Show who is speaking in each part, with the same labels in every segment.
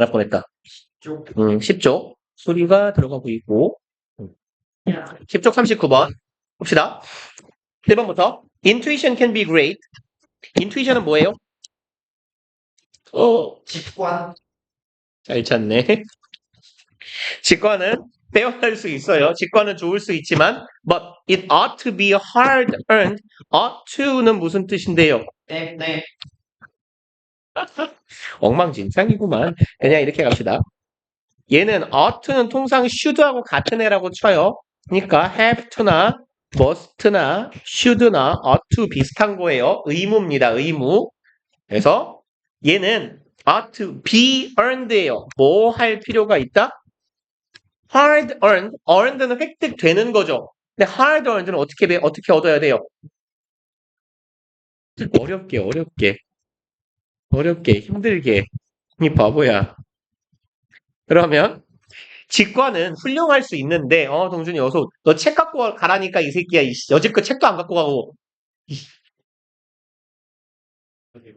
Speaker 1: 날 뻔했다. 10쪽. 수리가 들어가고 있고. 10쪽 39번. 봅시다. 1번부터. Intuition can be great. Intuition은 뭐예요?
Speaker 2: 직관.
Speaker 1: 잘 찾네. 직관은 배워갈 수 있어요. 직관은 좋을 수 있지만, but it ought to be hard earned. ought to는 무슨 뜻인데요?
Speaker 2: 네.
Speaker 1: 엉망진창이구만. 그냥 이렇게 갑시다. 얘는 ought to는 통상 should하고 같은 애라고 쳐요. 그러니까 have to나 must나 should나 ought to 비슷한 거예요. 의무입니다. 의무. 그래서 얘는 ought to be earned예요. 뭐 할 필요가 있다? hard earned. earned는 획득되는 거죠. 근데 hard earned는 어떻게 얻어야 돼요? 어렵게, 힘들게. 이 바보야. 그러면 직관은 훌륭할 수 있는데, 동준이 어서 너 책 갖고 가라니까 이 새끼야. 여지껏 책도 안 갖고 가고.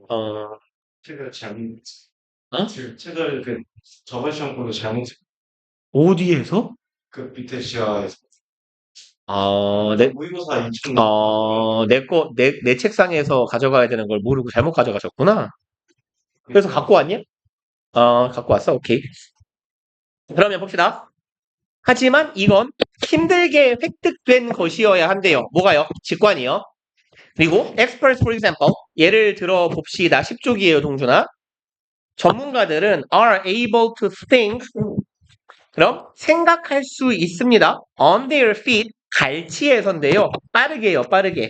Speaker 1: 어,
Speaker 2: 책을 잘못,
Speaker 1: 어?
Speaker 2: 책을 저번 시험 보고 잘못,
Speaker 1: 어디에서?
Speaker 2: 밑에 지하에서. 모의고사 2층.
Speaker 1: 내 책상에서 가져가야 되는 걸 모르고 잘못 가져가셨구나. 그래서 갖고 왔냐? 갖고 왔어? 오케이. 그러면 봅시다. 하지만 이건 힘들게 획득된 것이어야 한대요. 뭐가요? 직관이요. 그리고 experts, for example, 예를 들어 봅시다. 10쪽이에요, 동준아. 전문가들은 are able to think, 그럼 생각할 수 있습니다. on their feet, 갈치에서인데요. 빠르게요, 빠르게.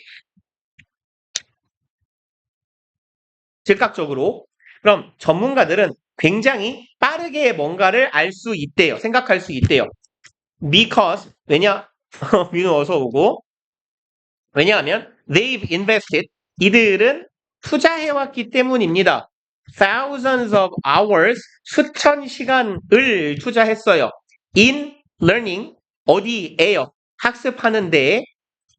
Speaker 1: 즉각적으로. 그럼 전문가들은 굉장히 빠르게 뭔가를 알 수 있대요. 생각할 수 있대요. because, 왜냐? 민우 어서 오고. 왜냐하면 they've invested, 이들은 투자해왔기 때문입니다. thousands of hours, 수천 시간을 투자했어요. in learning, 어디에요? 학습하는 데에.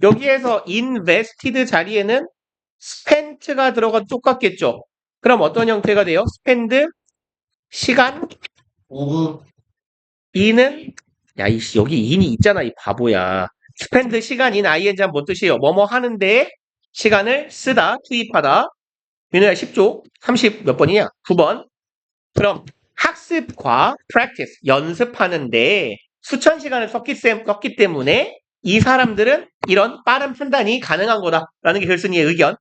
Speaker 1: 여기에서 invested 자리에는 spent가 들어가도 똑같겠죠. 그럼 어떤 형태가 돼요? spend, 시간,
Speaker 2: 오브.
Speaker 1: in은, 야, 여기 in이 있잖아, 이 바보야. spend 시간 in ing 하면 뭔 뜻이에요? 뭐뭐 하는데 시간을 쓰다, 투입하다. 민우야 10조, 30 몇 번이냐? 9번. 그럼 학습과 practice, 연습하는데 수천 시간을 썼기 때문에 이 사람들은 이런 빠른 판단이 가능한 거다라는 게 글쓴이의 의견.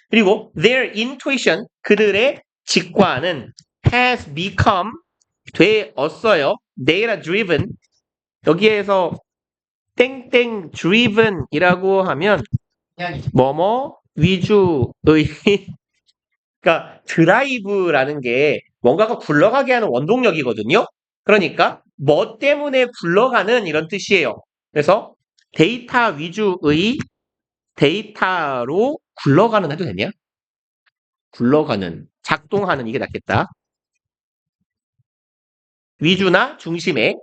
Speaker 1: 그리고 their intuition, 그들의 직관은 has become, 되었어요. data driven. 여기에서 땡땡 driven 이라고 하면 뭐뭐 위주의 그러니까 드라이브라는 게 뭔가가 굴러가게 하는 원동력이거든요. 그러니까 뭐 때문에 굴러가는 이런 뜻이에요. 그래서 데이터 위주의 데이터로 굴러가는 해도 되냐? 굴러가는, 작동하는 이게 낫겠다. 위주나 중심에.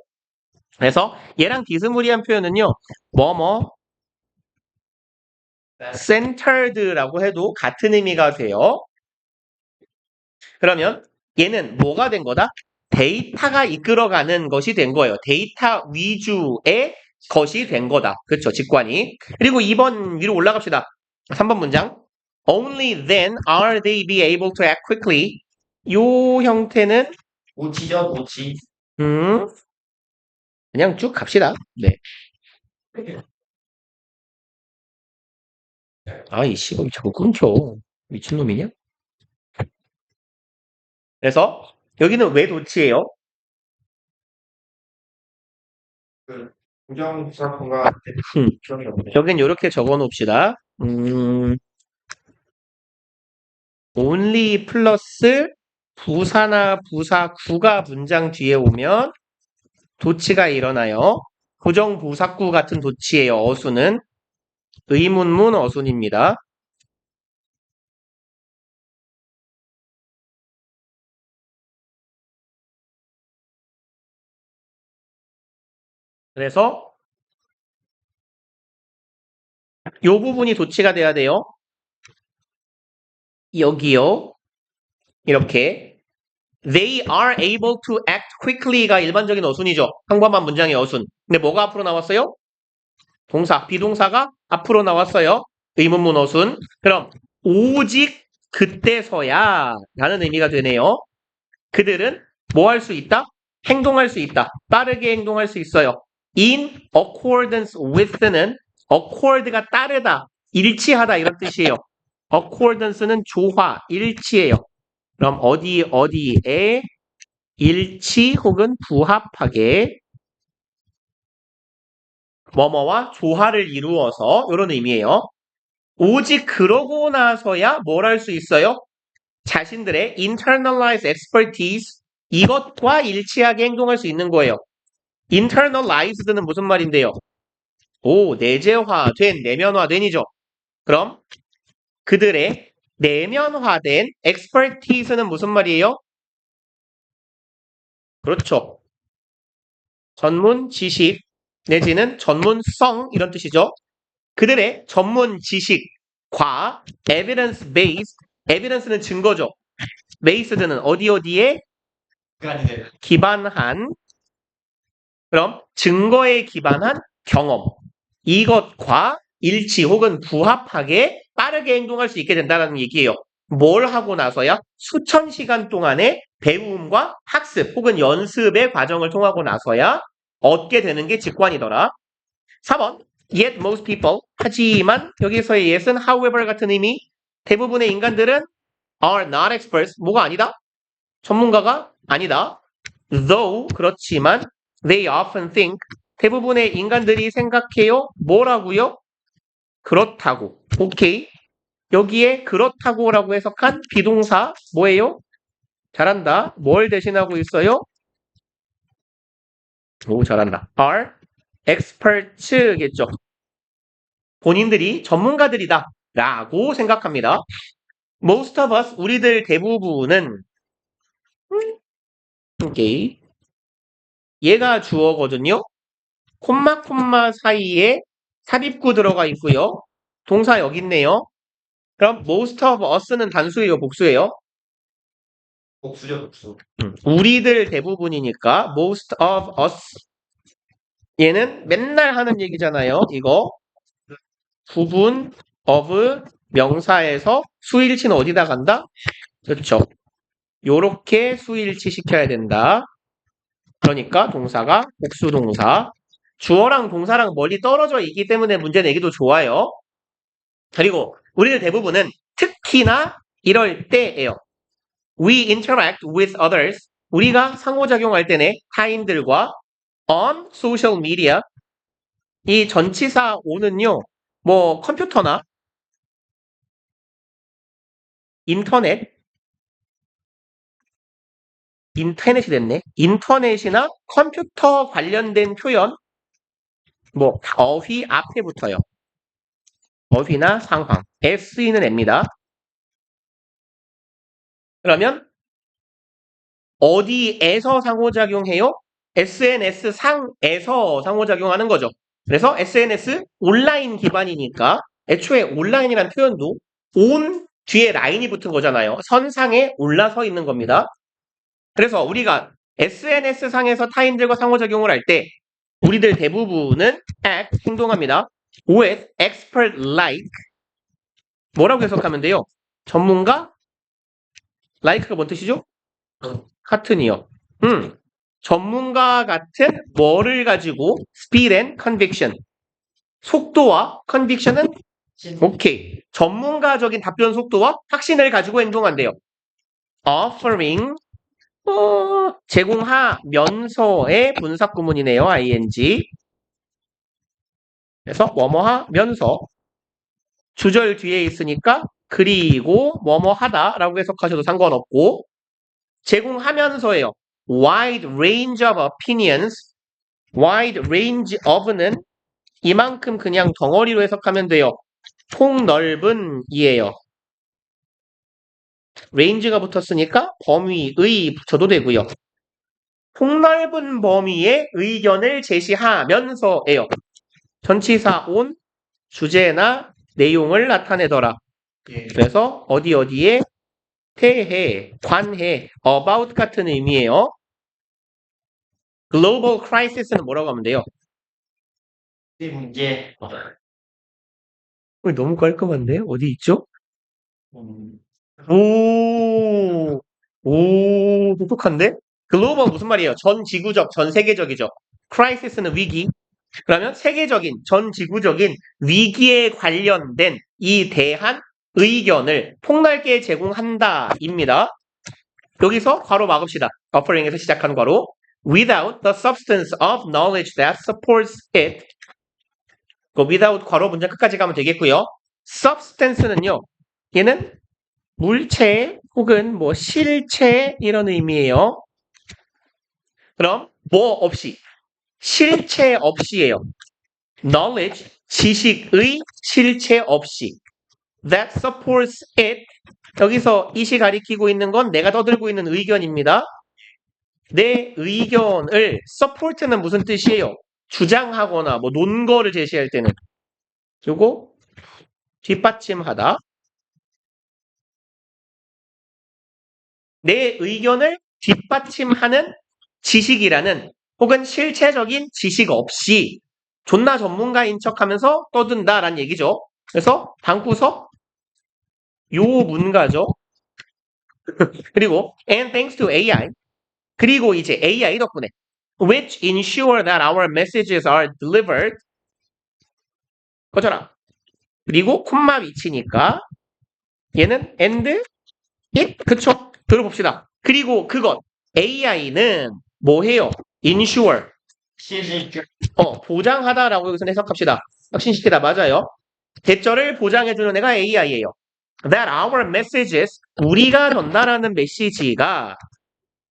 Speaker 1: 그래서 얘랑 비스무리한 표현은요. 뭐뭐 centered라고 해도 같은 의미가 돼요. 그러면 얘는 뭐가 된 거다? 데이터가 이끌어가는 것이 된 거예요. 데이터 위주의 것이 된 거다. 그렇죠. 직관이. 그리고 2번 위로 올라갑시다. 3번 문장. Only then are they be able to act quickly. 요 형태는
Speaker 2: 오지죠, 오지.
Speaker 1: 그냥 쭉 갑시다. 네. 아이 씨발 자꾸 끊겨. 미친놈이냐? 그래서 여기는 왜 도치예요?
Speaker 2: 부정부사구가 기억이 없네.
Speaker 1: 여긴 이렇게 적어 놓읍시다. only 플러스 부사나 부사구가 문장 뒤에 오면 도치가 일어나요. 부정부사구 같은 도치예요. 어수는. 의문문 어순입니다. 그래서 이 부분이 도치가 돼야 돼요. 여기요. 이렇게. They are able to act quickly가 일반적인 어순이죠. 평범한 문장의 어순. 근데 뭐가 앞으로 나왔어요? 동사, 비동사가 앞으로 나왔어요. 의문문 어순. 그럼 오직 그때서야 라는 의미가 되네요. 그들은 뭐 할 수 있다? 행동할 수 있다. 빠르게 행동할 수 있어요. In accordance with는 accord가 따르다, 일치하다 이런 뜻이에요. accordance는 조화, 일치예요. 그럼 어디에 일치 혹은 부합하게 뭐뭐와 조화를 이루어서 이런 의미예요. 오직 그러고 나서야 뭘 할 수 있어요? 자신들의 internalized expertise 이것과 일치하게 행동할 수 있는 거예요. internalized는 무슨 말인데요? 내재화된, 내면화된이죠. 그럼 그들의 내면화된 expertise는 무슨 말이에요? 그렇죠. 전문 지식 내지는 전문성 이런 뜻이죠. 그들의 전문 지식과 evidence based, evidence는 증거죠. based는 어디에 기반한, 그럼 증거에 기반한 경험 이것과 일치 혹은 부합하게 빠르게 행동할 수 있게 된다는 얘기예요. 뭘 하고 나서야? 수천 시간 동안의 배움과 학습 혹은 연습의 과정을 통하고 나서야 얻게 되는 게 직관이더라. 4번 Yet most people 하지만 여기서의 yet은 however 같은 의미. 대부분의 인간들은 are not experts 뭐가 아니다? 전문가가 아니다. Though 그렇지만 they often think 대부분의 인간들이 생각해요. 뭐라고요? 그렇다고. 오케이. 여기에 그렇다고라고 해석한 비동사 뭐예요? 잘한다. 뭘 대신하고 있어요? 잘한다. are experts겠죠. 본인들이 전문가들이다 라고 생각합니다. Most of us, 우리들 대부분은 오케이. 얘가 주어거든요. 콤마 사이에 삽입구 들어가 있고요. 동사 여기 있네요. 그럼 most of us는 단수예요, 복수예요?
Speaker 2: 복수죠, 복수.
Speaker 1: 우리들 대부분이니까 most of us. 얘는 맨날 하는 얘기잖아요. 이거 부분 of 명사에서 수일치는 어디다 간다? 그렇죠. 요렇게 수일치 시켜야 된다. 그러니까 동사가 복수동사. 주어랑 동사랑 멀리 떨어져 있기 때문에 문제 내기도 좋아요. 그리고 우리들 대부분은 특히나 이럴 때예요. We interact with others. 우리가 상호작용할 때는 타인들과 on social media. 이 전치사 오는요. 뭐 컴퓨터나 인터넷이 됐네. 인터넷이나 컴퓨터 관련된 표현 뭐 어휘 앞에 붙어요. 어휘나 상황. SE는 앱니다. 그러면 어디에서 상호작용해요? SNS 상에서 상호작용하는 거죠. 그래서 SNS 온라인 기반이니까 애초에 온라인이라는 표현도 온 뒤에 라인이 붙은 거잖아요. 선상에 올라서 있는 겁니다. 그래서 우리가 SNS 상에서 타인들과 상호작용을 할 때 우리들 대부분은 act, 행동합니다. with expert like 뭐라고 해석하면 돼요? 전문가? like가 뭔 뜻이죠? 같은이요. 전문가 같은 뭐를 가지고 speed and conviction. 속도와 conviction은 오케이. 전문가적인 답변 속도와 확신을 가지고 행동한대요. offering 제공하면서의 분사구문이네요. ing. 그래서 뭐뭐하면서 주절 뒤에 있으니까 그리고 뭐뭐하다라고 해석하셔도 상관없고 제공하면서예요. wide range of opinions. wide range of는 이만큼 그냥 덩어리로 해석하면 돼요. 폭넓은 이에요. range가 붙었으니까 범위의 붙여도 되고요. 폭넓은 범위의 의견을 제시하면서예요. 전치사 on 주제나 내용을 나타내더라.
Speaker 2: 예.
Speaker 1: 그래서 어디에 대해, 관해, about 같은 의미예요. global crisis는 뭐라고 하면 돼요?
Speaker 2: 이 문제.
Speaker 1: 너무 깔끔한데? 어디 있죠?
Speaker 2: 음,
Speaker 1: 똑똑한데? 글로벌 무슨 말이에요? 전 지구적, 전 세계적이죠. 크라이시스는 위기. 그러면 세계적인, 전 지구적인 위기에 관련된 이 대한 의견을 폭넓게 제공한다입니다. 여기서 괄호 막읍시다. 어퍼링에서 시작한 괄호. Without the substance of knowledge that supports it. 그 without 괄호 문장 끝까지 가면 되겠고요. substance는요. 얘는 물체 혹은 뭐 실체 이런 의미예요. 그럼 뭐 없이 실체 없이예요. knowledge 지식의 실체 없이 that supports it 여기서 이시 가리키고 있는 건 내가 떠들고 있는 의견입니다. 내 의견을 support는 무슨 뜻이에요? 주장하거나 뭐 논거를 제시할 때는 요거 뒷받침하다. 내 의견을 뒷받침하는 지식이라는 혹은 실체적인 지식 없이 존나 전문가인 척하면서 떠든다라는 얘기죠. 그래서 방구석 요 문가죠. 그리고 and thanks to AI 그리고 이제 AI 덕분에 which ensure that our messages are delivered 꺼져라. 그리고 콤마 위치니까 얘는 and it 그쵸? 들어봅시다. 그리고 그것 AI는 뭐해요? ensure
Speaker 2: 실실
Speaker 1: 보장하다라고 여기서 해석합시다. 확신시키다 맞아요. 대절을 보장해주는 애가 AI예요. That our messages 우리가 전달하는 메시지가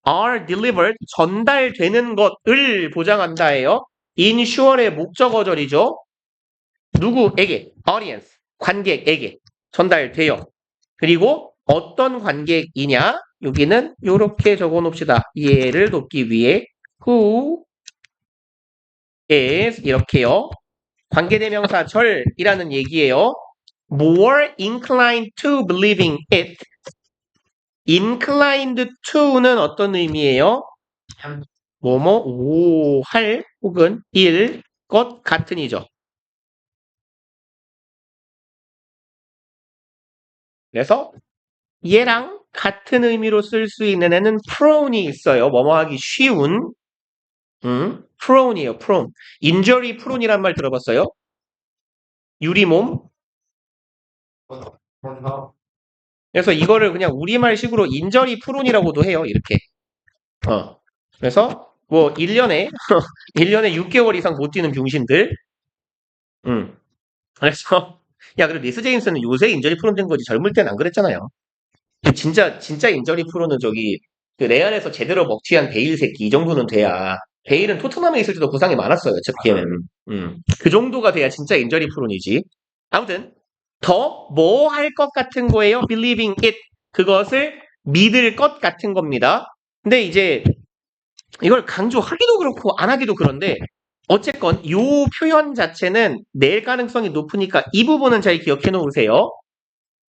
Speaker 1: are delivered 전달되는 것을 보장한다예요. ensure의 목적어절이죠. 누구에게? audience 관객에게 전달돼요. 그리고 어떤 관객이냐? 여기는 이렇게 적어놓읍시다. 이해를 돕기 위해 who is 이렇게요. 관계대명사 절이라는 얘기예요. more inclined to believing it. inclined to는 어떤 의미예요? 뭐뭐 할 혹은 일 것 같은이죠. 그래서 얘랑 같은 의미로 쓸 수 있는 애는 prone이 있어요. 뭐뭐 하기 쉬운 prone이에요. prone. injury prone이란 말 들어봤어요? 유리몸. 그래서 이거를 그냥 우리말식으로 인저리 프론이라고도 해요. 이렇게. 그래서 뭐 1년에 1년에 6개월 이상 못 뛰는 병신들. 그래서 야, 그래 리스 제임스는 요새 인저리 프론 된 거지. 젊을 때는 안 그랬잖아요. 진짜 인저리 프로는 저기 그 레알에서 제대로 먹튀한 베일 새끼 이 정도는 돼야 베일은 토트넘에 있을 때도 부상이 많았어요. 츠피에는. 그 정도가 돼야 진짜 인저리 프론이지. 아무튼 더 뭐 할 것 같은 거예요. believing it 그것을 믿을 것 같은 겁니다. 근데 이제 이걸 강조하기도 그렇고 안 하기도 그런데 어쨌건 이 표현 자체는 낼 가능성이 높으니까 이 부분은 잘 기억해 놓으세요.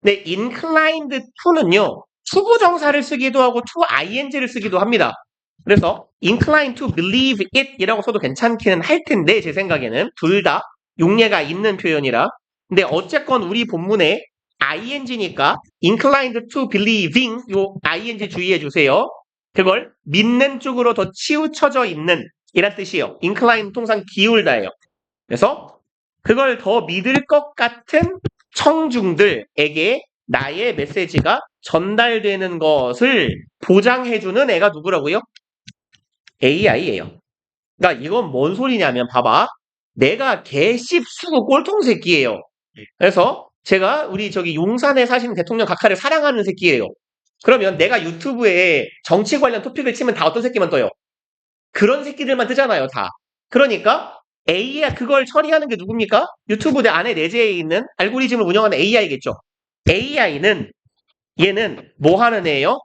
Speaker 1: 근데 inclined to는요. 투부정사를 쓰기도 하고 to ing를 쓰기도 합니다. 그래서 inclined to believe it 이라고 써도 괜찮기는 할 텐데 제 생각에는 둘 다 용례가 있는 표현이라 근데 어쨌건 우리 본문에 ing니까 inclined to believing 요 ing 주의해 주세요. 그걸 믿는 쪽으로 더 치우쳐져 있는 이란 뜻이에요. incline 통상 기울다예요. 그래서 그걸 더 믿을 것 같은 청중들에게 나의 메시지가 전달되는 것을 보장해주는 애가 누구라고요? AI예요. 그러니까 이건 뭔 소리냐면 봐봐. 내가 개씹수고 꼴통 새끼예요. 그래서 제가 우리 저기 용산에 사시는 대통령 각하를 사랑하는 새끼예요. 그러면 내가 유튜브에 정치 관련 토픽을 치면 다 어떤 새끼만 떠요? 그런 새끼들만 뜨잖아요, 다. 그러니까 AI 그걸 처리하는 게 누굽니까? 유튜브 내 안에 내재해 있는 알고리즘을 운영하는 AI겠죠. AI는 얘는 뭐 하는 애예요?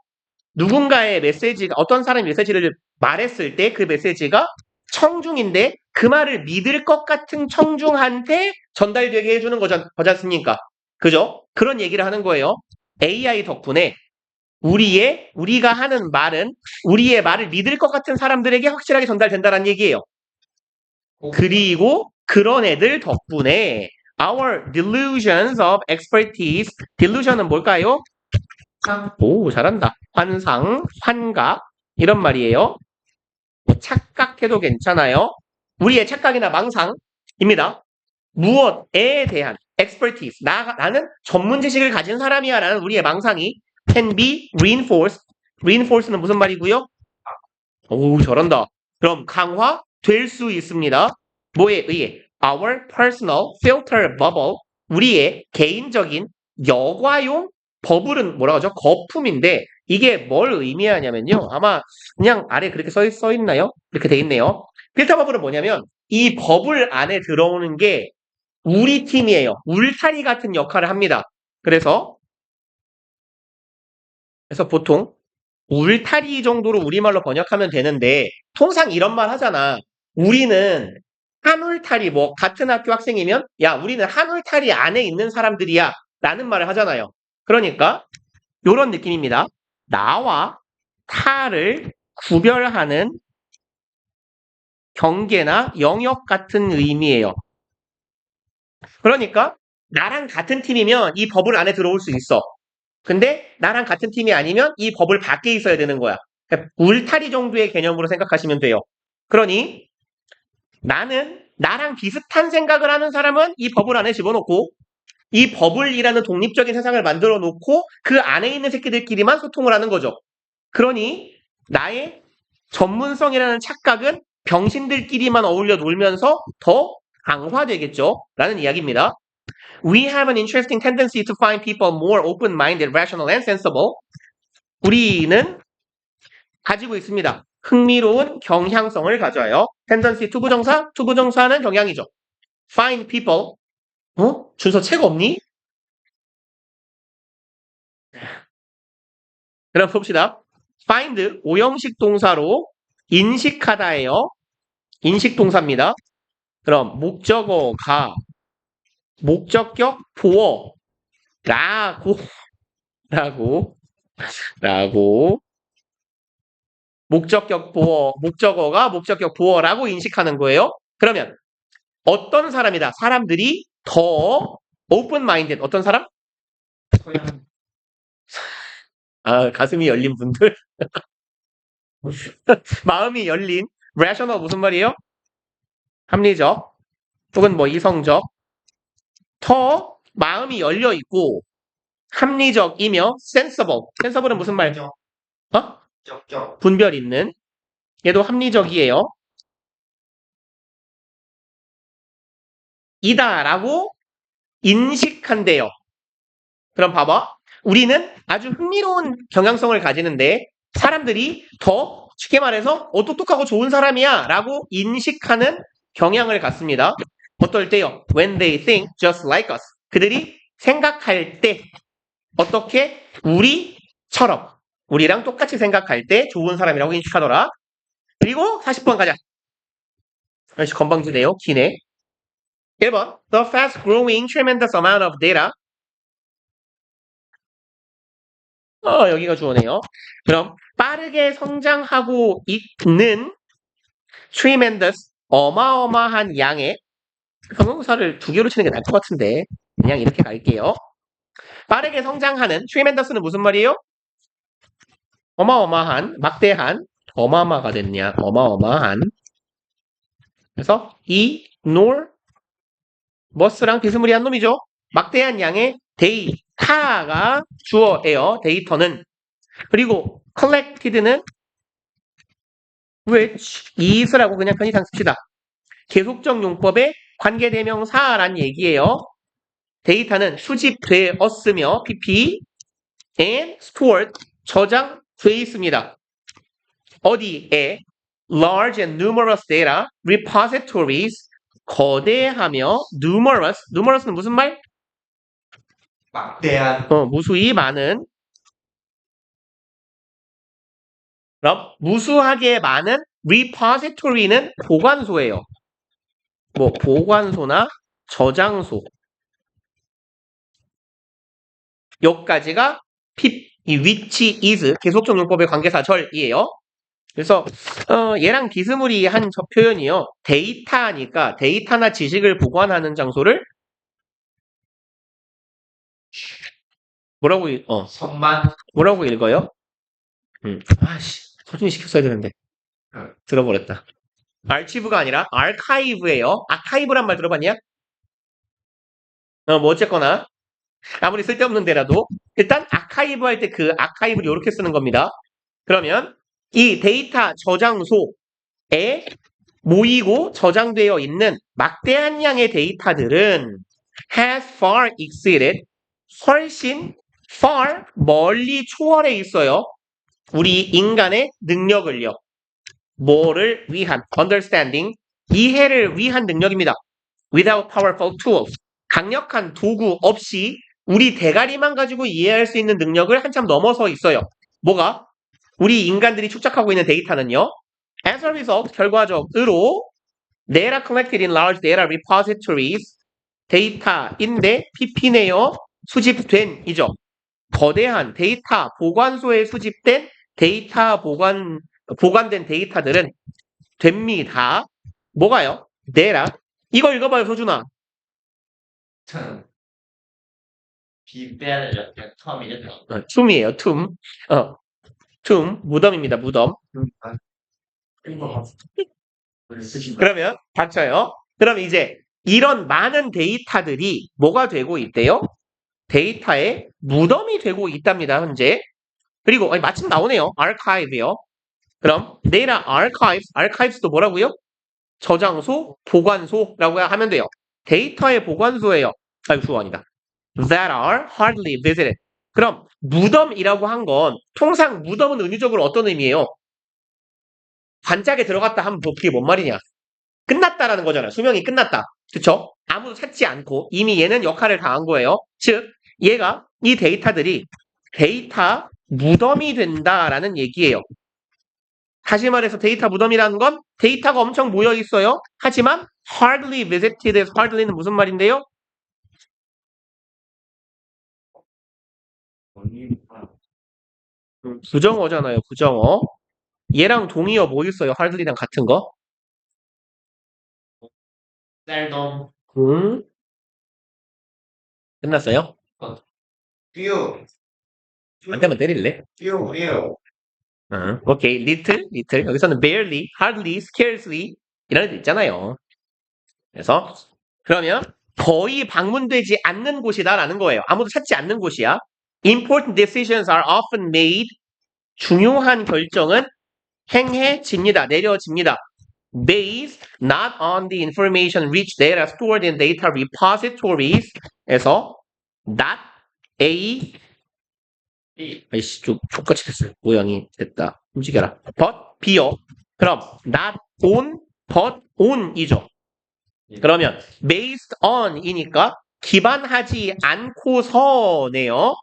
Speaker 1: 누군가의 메시지가 어떤 사람이 메시지를 말했을 때 그 메시지가 청중인데 그 말을 믿을 것 같은 청중한테 전달되게 해주는 거지 않습니까? 그죠? 그런 얘기를 하는 거예요. AI 덕분에 우리가 하는 말은 우리의 말을 믿을 것 같은 사람들에게 확실하게 전달된다는 얘기예요. 그리고 그런 애들 덕분에 our delusions of expertise, delusion은 뭘까요? 오, 잘한다. 환상, 환각 이런 말이에요. 착각해도 괜찮아요. 우리의 착각이나 망상입니다. 무엇에 대한 expertise, 나는 전문 지식을 가진 사람이야 라는 우리의 망상이 can be reinforced. reinforce는 무슨 말이고요? 오, 잘한다. 그럼 강화될 수 있습니다. 뭐에 의해? Our personal filter bubble, 우리의 개인적인 여과용 버블은 뭐라고 하죠? 거품인데 이게 뭘 의미하냐면요. 아마 그냥 아래 그렇게 써 있나요? 이렇게 돼 있네요. 필터 버블은 뭐냐면 이 버블 안에 들어오는 게 우리 팀이에요. 울타리 같은 역할을 합니다. 그래서 보통 울타리 정도로 우리말로 번역하면 되는데 통상 이런 말 하잖아. 우리는 한 울타리, 뭐 같은 학교 학생이면 야, 우리는 한 울타리 안에 있는 사람들이야 라는 말을 하잖아요. 그러니까 이런 느낌입니다. 나와 타를 구별하는 경계나 영역 같은 의미예요. 그러니까 나랑 같은 팀이면 이 버블 안에 들어올 수 있어. 근데 나랑 같은 팀이 아니면 이 버블 밖에 있어야 되는 거야. 그러니까 울타리 정도의 개념으로 생각하시면 돼요. 그러니 나는 나랑 비슷한 생각을 하는 사람은 이 버블 안에 집어넣고 이 버블이라는 독립적인 세상을 만들어 놓고 그 안에 있는 새끼들끼리만 소통을 하는 거죠. 그러니 나의 전문성이라는 착각은 병신들끼리만 어울려 놀면서 더 강화되겠죠. 라는 이야기입니다. We have an interesting tendency to find people more open-minded, rational, and sensible. 우리는 가지고 있습니다. 흥미로운 경향성을 가져요. tendency 투부정사, 투부정사는 경향이죠. find people. 준서 책 없니? 그럼 봅시다. find 오형식 동사로 인식하다예요. 인식 동사입니다. 그럼 목적어가 목적격 보어 라고 목적격 보어 목적어가 목적격 보어라고 인식하는 거예요. 그러면 어떤 사람이다? 사람들이 더 open minded. 어떤 사람? 아, 가슴이 열린 분들. 마음이 열린 rational 무슨 말이에요? 합리적 혹은 뭐 이성적. 더 마음이 열려 있고 합리적이며 sensible. sensible은 무슨 말? 어?
Speaker 2: 적적.
Speaker 1: 분별 있는. 얘도 합리적이에요. 이다라고 인식한대요. 그럼 봐봐. 우리는 아주 흥미로운 경향성을 가지는데 사람들이 더 쉽게 말해서 똑똑하고 좋은 사람이야 라고 인식하는 경향을 갖습니다. 어떨 때요? When they think just like us. 그들이 생각할 때 어떻게? 우리처럼 우리랑 똑같이 생각할 때 좋은 사람이라고 인식하더라. 그리고 40번 가자. 역시 건방지네요. 기네. 1번 The fast growing tremendous amount of data. 여기가 주어네요. 그럼 빠르게 성장하고 있는 tremendous 어마어마한 양의 형용사를 두 개로 치는 게 나을 것 같은데 그냥 이렇게 갈게요. 빠르게 성장하는 tremendous는 무슨 말이에요? 어마어마한, 막대한, 어마어마가 됐냐? 어마어마한. 그래서 enormous랑 비스무리한 놈이죠. 막대한 양의 데이터가 주어예요. 데이터는. 그리고 collected는 which is라고 그냥 편의상 씁시다. 계속적 용법의 관계대명사란 얘기예요. 데이터는 수집되었으며 pp and stored 저장돼 있습니다. 어디에? large and numerous data repositories 거대하며 numerous는 무슨 말?
Speaker 2: 막대한.
Speaker 1: 무수히 많은. 그럼 무수하게 많은 repository는 보관소예요. 뭐 보관소나 저장소. 여기까지가 이 which is 계속적 용법의 관계사절이에요. 그래서 얘랑 비스무리한 저 표현이요. 데이터니까 데이터나 지식을 보관하는 장소를
Speaker 2: 선만.
Speaker 1: 뭐라고 읽어요? 아씨, 서준이 시켰어야 되는데 들어버렸다. archive가 아니라 archive예요. 아카이브란 말 들어봤냐? 뭐 어쨌거나 아무리 쓸데없는 데라도 일단 아카이브 할 때 그 아카이브를 이렇게 쓰는 겁니다. 그러면 이 데이터 저장소에 모이고 저장되어 있는 막대한 양의 데이터들은 has far exceeded 훨씬 far 멀리 초월해 있어요. 우리 인간의 능력을요. 뭐를 위한 understanding 이해를 위한 능력입니다. Without powerful tools 강력한 도구 없이 우리 대가리만 가지고 이해할 수 있는 능력을 한참 넘어서 있어요. 뭐가? 우리 인간들이 축적하고 있는 데이터는요. As a result, 결과적으로 data collected in large data repositories 데이터인데 PP네요. 수집된 이죠. 거대한 데이터 보관소에 수집된 데이터 보관된 데이터들은 됩니다. 뭐가요? data. 이거 읽어봐요, 소준아.
Speaker 2: 비배는 텀이죠.
Speaker 1: 툼이에요, 툼. 툼, 무덤입니다, 무덤. 그러면 닥쳐요. 그럼 이제 이런 많은 데이터들이 뭐가 되고 있대요? 데이터의 무덤이 되고 있답니다, 현재. 그리고 마침 나오네요. archive요. 그럼 data archives도 뭐라고요? 저장소, 보관소라고 하면 돼요. 데이터의 보관소예요. 아니다. That are hardly visited. 그럼 무덤이라고 한 건 통상 무덤은 은유적으로 어떤 의미예요? 관짝에 들어갔다 하면 그게 뭔 말이냐? 끝났다라는 거잖아요. 수명이 끝났다. 그쵸? 아무도 찾지 않고 이미 얘는 역할을 다 한 거예요. 즉 얘가 이 데이터들이 데이터 무덤이 된다라는 얘기예요. 다시 말해서 데이터 무덤이라는 건 데이터가 엄청 모여 있어요. 하지만 hardly visited에서 hardly는 무슨 말인데요? 부정어잖아요. 부정어. 얘랑 동의어 뭐 있어요? hardly랑 같은 거?
Speaker 2: 셀덤.
Speaker 1: 끝났어요?
Speaker 2: few.
Speaker 1: 안 되면 때릴래?
Speaker 2: few.
Speaker 1: 오케이. little. 여기서는 barely, hardly, scarcely 이런 애들 있잖아요. 그래서 그러면 거의 방문되지 않는 곳이다라는 거예요. 아무도 찾지 않는 곳이야. Important decisions are often made. 중요한 결정은 행해집니다. 내려집니다. Based not on the information rich data stored in data repositories 에서 not A 아이씨 좀 족같이 됐어요. 모양이 됐다. 움직여라. but B요. 그럼 not on but on이죠. 그러면 based on이니까 기반하지 않고서네요.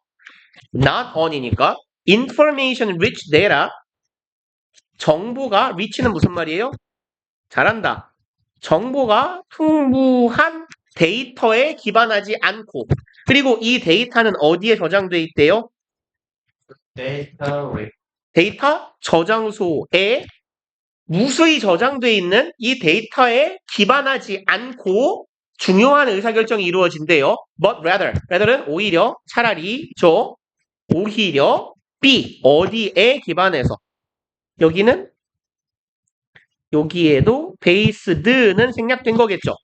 Speaker 1: not on이니까 information rich data 정보가 rich는 무슨 말이에요? 잘한다. 정보가 풍부한 데이터에 기반하지 않고 그리고 이 데이터는 어디에 저장돼 있대요? 데이터 저장소에 무수히 저장돼 있는 이 데이터에 기반하지 않고 중요한 의사결정이 이루어진대요. But rather는 오히려 차라리죠. 오히려 B 어디에 기반해서 여기는 여기에도 based는 생략된 거겠죠.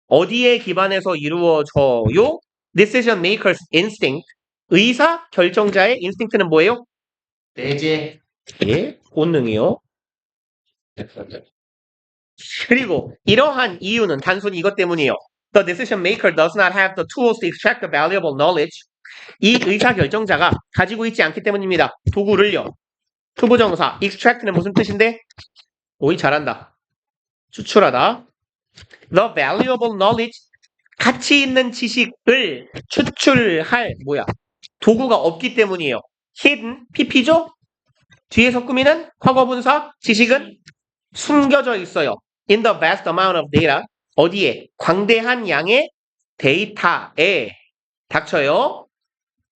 Speaker 1: 어디에 기반해서 이루어져요? Decision maker's instinct 의사 결정자의 instinct는 뭐예요?
Speaker 2: 내재.
Speaker 1: 예, 본능이요. 그리고 이러한 이유는 단순히 이것 때문이에요. The decision maker does not have the tools to extract the valuable knowledge. 이 의사 결정자가 가지고 있지 않기 때문입니다. 도구를요. 투부정사 extract는 무슨 뜻인데? 오이 잘한다. 추출하다. The valuable knowledge 가치 있는 지식을 추출할 도구가 없기 때문이에요. hidden pp죠? 뒤에서 꾸미는 과거분사 지식은 숨겨져 있어요. In the vast amount of data 어디에? 광대한 양의 데이터에 닥쳐요.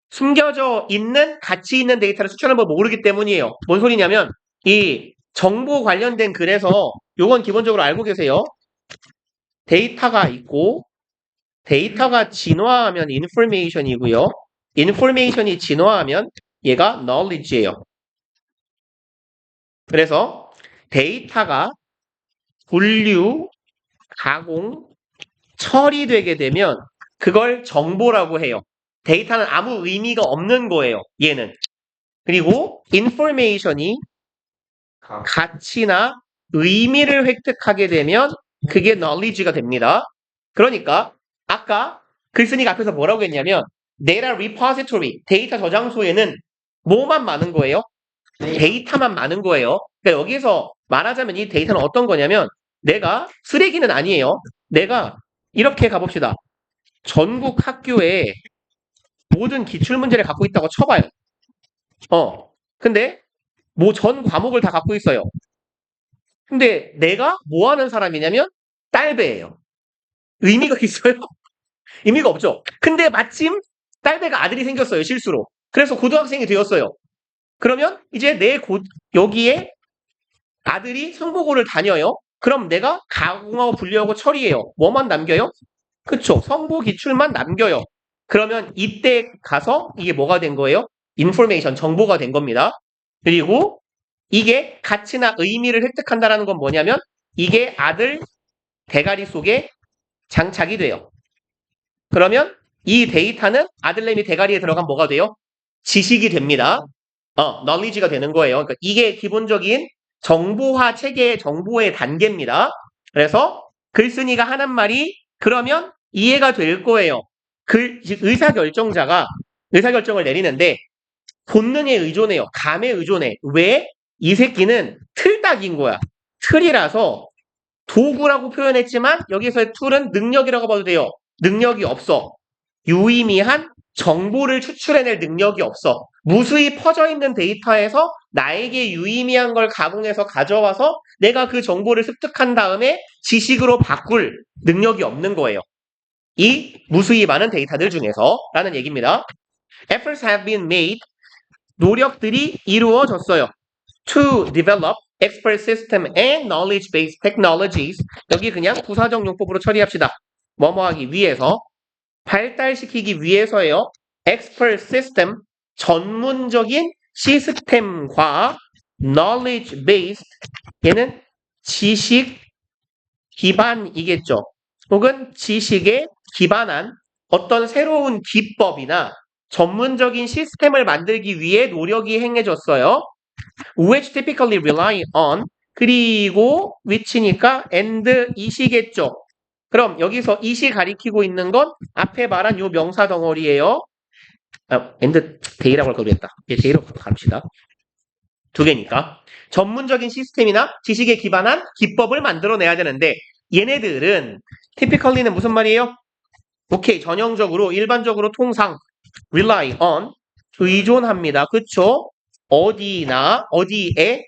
Speaker 1: 숨겨져 있는 가치 있는 데이터를 추출하는 법 모르기 때문이에요. 뭔 소리냐면 이 정보 관련된 글에서 요건 기본적으로 알고 계세요. 데이터가 있고 데이터가 진화하면 인포메이션이고요. 인포메이션이 진화하면 얘가 knowledge예요. 그래서 데이터가 분류, 가공, 처리되게 되면 그걸 정보라고 해요. 데이터는 아무 의미가 없는 거예요. 얘는. 그리고 인포메이션이 가치나 의미를 획득하게 되면 그게 knowledge가 됩니다. 그러니까 아까 글쓴이가 앞에서 뭐라고 했냐면 data repository, 데이터 저장소에는 뭐만 많은 거예요? 데이터만 많은 거예요. 그러니까 여기서 말하자면 이 데이터는 어떤 거냐면 내가 쓰레기는 아니에요. 내가 이렇게 가봅시다. 전국 학교에 모든 기출문제를 갖고 있다고 쳐봐요. 근데 뭐 전 과목을 다 갖고 있어요. 근데 내가 뭐 하는 사람이냐면 딸배예요. 의미가 있어요? 의미가 없죠. 근데 마침 딸배가 아들이 생겼어요. 실수로. 그래서 고등학생이 되었어요. 그러면 이제 여기에 아들이 성보고를 다녀요. 그럼 내가 가공하고 분류하고 처리해요. 뭐만 남겨요? 그쵸. 성보 기출만 남겨요. 그러면 이때 가서 이게 뭐가 된 거예요? 인포메이션, 정보가 된 겁니다. 그리고 이게 가치나 의미를 획득한다는 건 뭐냐면 이게 아들 대가리 속에 장착이 돼요. 그러면 이 데이터는 아들내미 대가리에 들어간 뭐가 돼요? 지식이 됩니다. knowledge가 되는 거예요. 그러니까 이게 기본적인 정보화 체계의 정보의 단계입니다. 그래서 글쓴이가 하는 말이 그러면 이해가 될 거예요. 의사결정자가 의사결정을 내리는데 본능에 의존해요. 감에 의존해. 왜? 이 새끼는 틀딱인 거야. 틀이라서 도구라고 표현했지만 여기서의 툴은 능력이라고 봐도 돼요. 능력이 없어. 유의미한 정보를 추출해낼 능력이 없어. 무수히 퍼져있는 데이터에서 나에게 유의미한 걸 가공해서 가져와서 내가 그 정보를 습득한 다음에 지식으로 바꿀 능력이 없는 거예요. 이 무수히 많은 데이터들 중에서 라는 얘기입니다. Efforts have been made. 노력들이 이루어졌어요. To develop expert system and knowledge-based technologies. 여기 그냥 부사적 용법으로 처리합시다. 뭐뭐 하기 위해서, 발달시키기 위해서요. expert system, 전문적인 시스템과 knowledge-based, 얘는 지식 기반이겠죠. 혹은 지식에 기반한 어떤 새로운 기법이나 전문적인 시스템을 만들기 위해 노력이 행해졌어요. which typically rely on 그리고 which니까 and 이시겠죠. 그럼 여기서 이시 가리키고 있는 건 앞에 말한 요 명사 덩어리예요. and day라고 할 걸 그랬다. day로 갑시다. 두 개니까. 전문적인 시스템이나 지식에 기반한 기법을 만들어내야 되는데 얘네들은 typically는 무슨 말이에요? 오케이, 전형적으로 일반적으로 통상 rely on 의존합니다. 그쵸? 어디에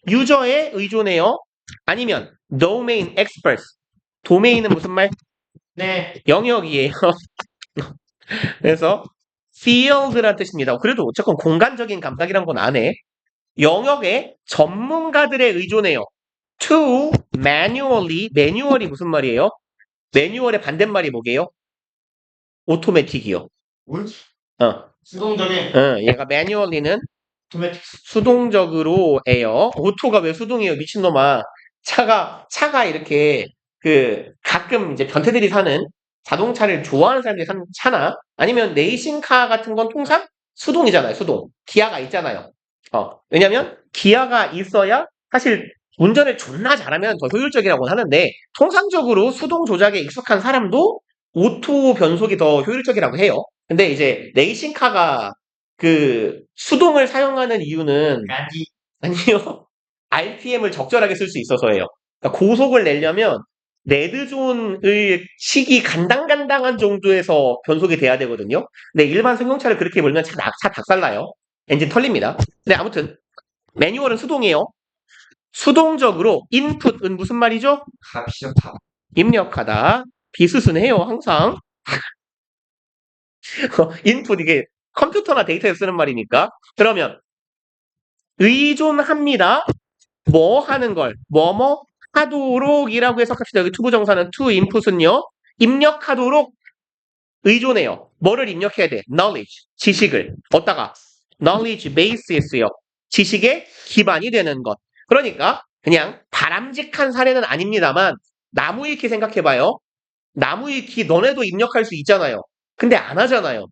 Speaker 1: 유저에 의존해요. 아니면 domain experts. 도메인은 무슨 말?
Speaker 2: 네.
Speaker 1: 영역이에요. 그래서 field란 뜻입니다. 그래도 어쨌건 공간적인 감각이란 건 안 해. 영역의 전문가들에 의존해요. to manually 무슨 말이에요? 매뉴얼의 반대말이 뭐게요? 오토매틱이요.
Speaker 2: 뭘?
Speaker 1: 어.
Speaker 2: 수동적인
Speaker 1: 얘가 manually는
Speaker 2: 오토매틱.
Speaker 1: 수동적으로 해요. 오토가 왜 수동이에요? 미친놈아. 차가 이렇게 가끔 이제 변태들이 사는 자동차를 좋아하는 사람들이 사는 차나 아니면 레이싱카 같은 건 통상 수동이잖아요. 수동. 기아가 있잖아요. 왜냐면 기아가 있어야 사실 운전을 존나 잘하면 더 효율적이라고 하는데 통상적으로 수동 조작에 익숙한 사람도 오토 변속이 더 효율적이라고 해요. 근데 이제 레이싱카가 수동을 사용하는 이유는 아니요. RPM을 적절하게 쓸 수 있어서예요. 그러니까 고속을 내려면 레드존의 식이 간당간당한 정도에서 변속이 돼야 되거든요. 근데 일반 승용차를 그렇게 몰면 차 닭살나요. 엔진 털립니다. 근데 아무튼 매뉴얼은 수동이에요. 수동적으로 인풋은 무슨 말이죠?
Speaker 2: 값이요, 값.
Speaker 1: 입력하다. 비스스네요, 항상. input 이게 컴퓨터나 데이터에 쓰는 말이니까. 그러면 의존합니다. 뭐 하는 걸, 뭐뭐 하도록이라고 해석합시다. 여기 투부정사는 to input은요. 입력하도록 의존해요. 뭐를 입력해야 돼? knowledge, 지식을. 어디다가? knowledge base였어요. 지식의 기반이 되는 것. 그러니까 그냥 바람직한 사례는 아닙니다만 나무 위키 생각해봐요. 나무 위키 너네도 입력할 수 있잖아요. 근데 안 하잖아요.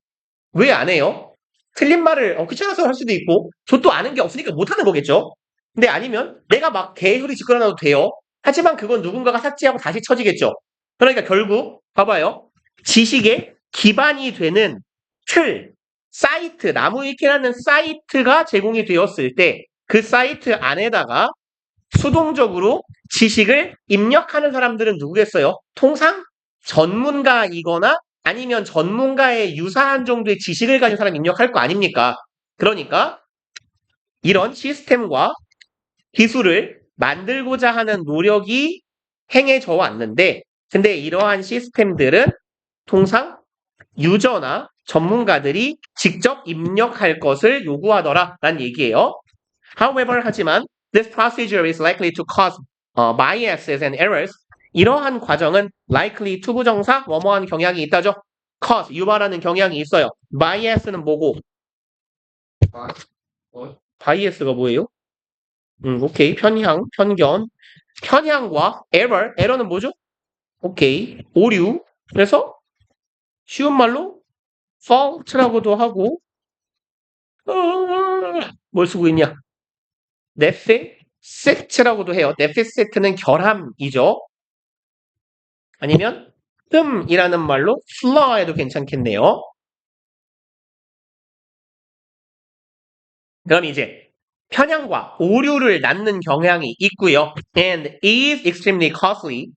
Speaker 1: 왜 안 해요? 틀린 말을 귀찮아서 할 수도 있고 저 또 아는 게 없으니까 못 하는 거겠죠? 근데 아니면 내가 막 개소리 짓거려놔도 돼요. 하지만 그건 누군가가 삭제하고 다시 쳐지겠죠. 그러니까 결국 봐봐요. 지식의 기반이 되는 틀, 사이트, 나무위키라는 사이트가 제공이 되었을 때 그 사이트 안에다가 수동적으로 지식을 입력하는 사람들은 누구겠어요? 통상 전문가이거나 아니면 전문가의 유사한 정도의 지식을 가진 사람이 입력할 거 아닙니까? 그러니까 이런 시스템과 기술을 만들고자 하는 노력이 행해져 왔는데 근데 이러한 시스템들은 통상 유저나 전문가들이 직접 입력할 것을 요구하더라 라는 얘기예요. However, 하지만 this procedure is likely to cause biases and errors. 이러한 과정은 likely to 부정사 뭐뭐한 경향이 있다죠. cause 유발하는 경향이 있어요. bias는 뭐고? bias가 뭐예요? 오케이. 편향, 편견. 편향과 error. error는 뭐죠? 오케이. 오류. 그래서 쉬운 말로 fault라고도 하고 뭘 쓰고 있냐? deficit라고도 해요. deficit는 결함이죠. 아니면 뜸이라는 말로 flaw에도 괜찮겠네요. 그럼 이제 편향과 오류를 낳는 경향이 있고요. and is extremely costly.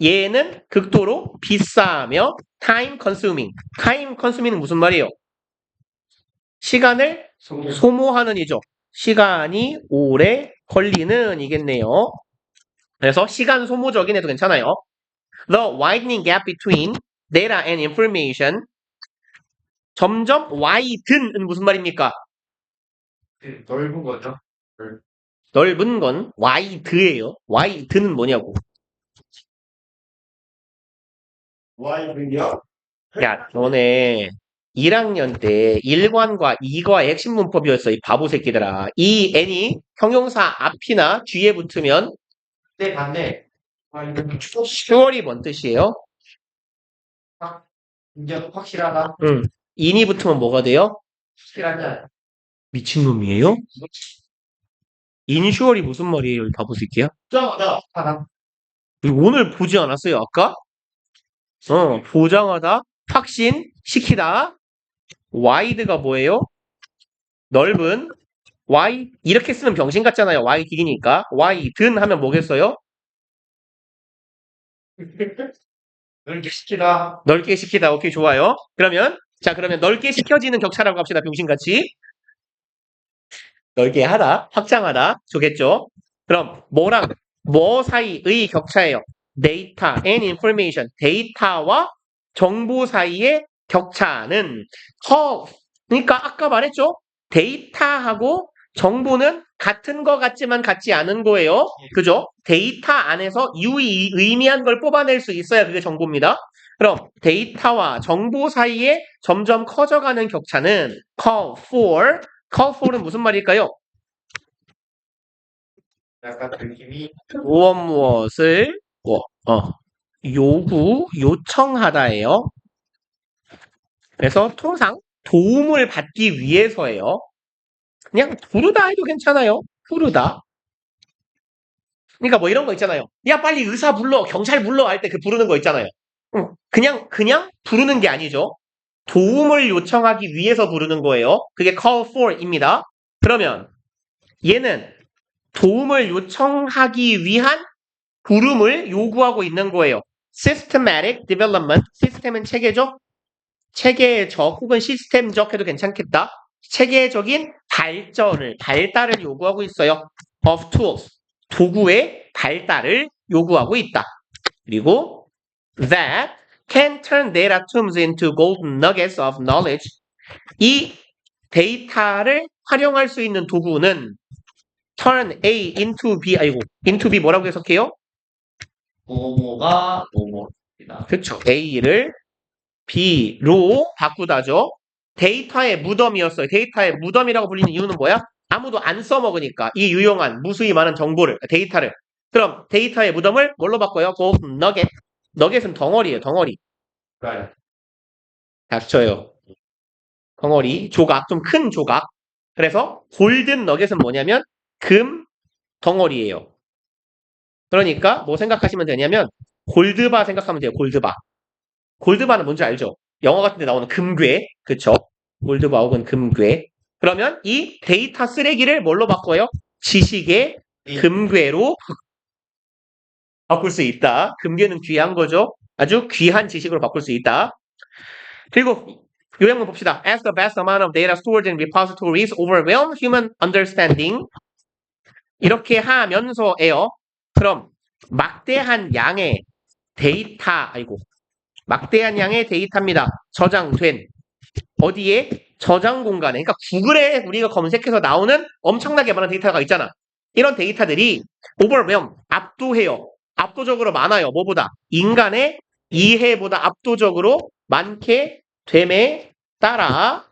Speaker 1: 얘는 극도로 비싸며 time consuming. time consuming은 무슨 말이에요? 시간을 소모하는 이죠. 시간이 오래 걸리는 이겠네요. 그래서 시간 소모적인 해도 괜찮아요. The widening gap between data and information. 점점 widen은 무슨 말입니까?
Speaker 2: 넓은 거죠.
Speaker 1: 넓은 건 wide예요. wide는 뭐냐고.
Speaker 2: 와이드요?
Speaker 1: 야, 너네 1학년 때 1관과 2과의 핵심 문법이었어. 이 바보 새끼들아. 이 n이 형용사 앞이나 뒤에 붙으면
Speaker 2: 네, 반대. 와이드.
Speaker 1: sure이 뭔 뜻이에요?
Speaker 2: 이제 확실하다.
Speaker 1: in이 붙으면 뭐가 돼요?
Speaker 2: 확실하다.
Speaker 1: 미친놈이에요? insure이 무슨 말이에요? 이 바보 새끼야?
Speaker 2: 하다.
Speaker 1: 오늘 보지 않았어요, 아까? 보장하다, 확신시키다. wide가 뭐예요? 넓은. y 이렇게 쓰면 병신 같잖아요. y 길이니까. widen 하면 뭐겠어요?
Speaker 2: 넓게 시키다.
Speaker 1: 넓게 시키다. 오케이, 좋아요. 그러면 넓게 시켜지는 격차라고 합시다. 병신같이. 넓게 하다, 확장하다. 좋겠죠? 그럼 뭐랑 뭐 사이의 격차예요? data and information. 데이터와 정보 사이의 격차는 그러니까 아까 말했죠? 데이터하고 정보는 같은 거 같지만 같지 않은 거예요. 그죠? 데이터 안에서 의미한 걸 뽑아낼 수 있어야 그게 정보입니다. 그럼 데이터와 정보 사이에 점점 커져가는 격차는 call for는 무슨 말일까요?
Speaker 2: 약간 느낌이
Speaker 1: 무엇을 요청하다예요. 그래서 통상 도움을 받기 위해서예요. 그냥 부르다 해도 괜찮아요. 부르다. 그러니까 뭐 이런 거 있잖아요. 야, 빨리 의사 불러, 경찰 불러 할 때 그 부르는 거 있잖아요. 그냥 부르는 게 아니죠. 도움을 요청하기 위해서 부르는 거예요. 그게 call for입니다. 그러면 얘는 도움을 요청하기 위한 부름을 요구하고 있는 거예요. systematic development. 시스템은 체계죠? 체계적 혹은 시스템적 해도 괜찮겠다. 체계적인 발달을 요구하고 있어요. of tools. 도구의 발달을 요구하고 있다. 그리고 that can turn data atoms into golden nuggets of knowledge. 이 데이터를 활용할 수 있는 도구는 turn A into B, into B 뭐라고 해석해요?
Speaker 2: 뭐뭐가 뭐뭐입니다.
Speaker 1: 그렇죠. A를 B로 바꾸다죠. 데이터의 무덤이었어요. 데이터의 무덤이라고 불리는 이유는 뭐야? 아무도 안 써먹으니까 이 유용한 무수히 많은 정보를, 데이터를. 그럼 데이터의 무덤을 뭘로 바꿔요? golden nugget. 너겟은 덩어리예요. 덩어리.
Speaker 2: 그러니까
Speaker 1: 닥쳐요. 덩어리, 조각, 좀 큰 조각. 그래서 골든 너겟은 뭐냐면 금 덩어리예요. 그러니까 뭐 생각하시면 되냐면 골드바 생각하면 돼요. 골드바. 골드바는 뭔지 알죠? 영화 같은 데 나오는 금괴. 그쵸? 골드바 혹은 금괴. 그러면 이 데이터 쓰레기를 뭘로 바꿔요? 지식의 금괴로 바꿀 수 있다. 금괴는 귀한 거죠. 아주 귀한 지식으로 바꿀 수 있다. 그리고 요약문 봅시다. As the vast amount of data stored in repositories overwhelm human understanding. 이렇게 하면서예요. 그럼 막대한 양의 막대한 양의 데이터입니다. 저장된 어디에? 저장 공간에. 그러니까 구글에 우리가 검색해서 나오는 엄청나게 많은 데이터가 있잖아. 이런 데이터들이 overwhelm, 압도해요. 압도적으로 많아요. 뭐보다? 인간의 이해보다 압도적으로 많게 됨에 따라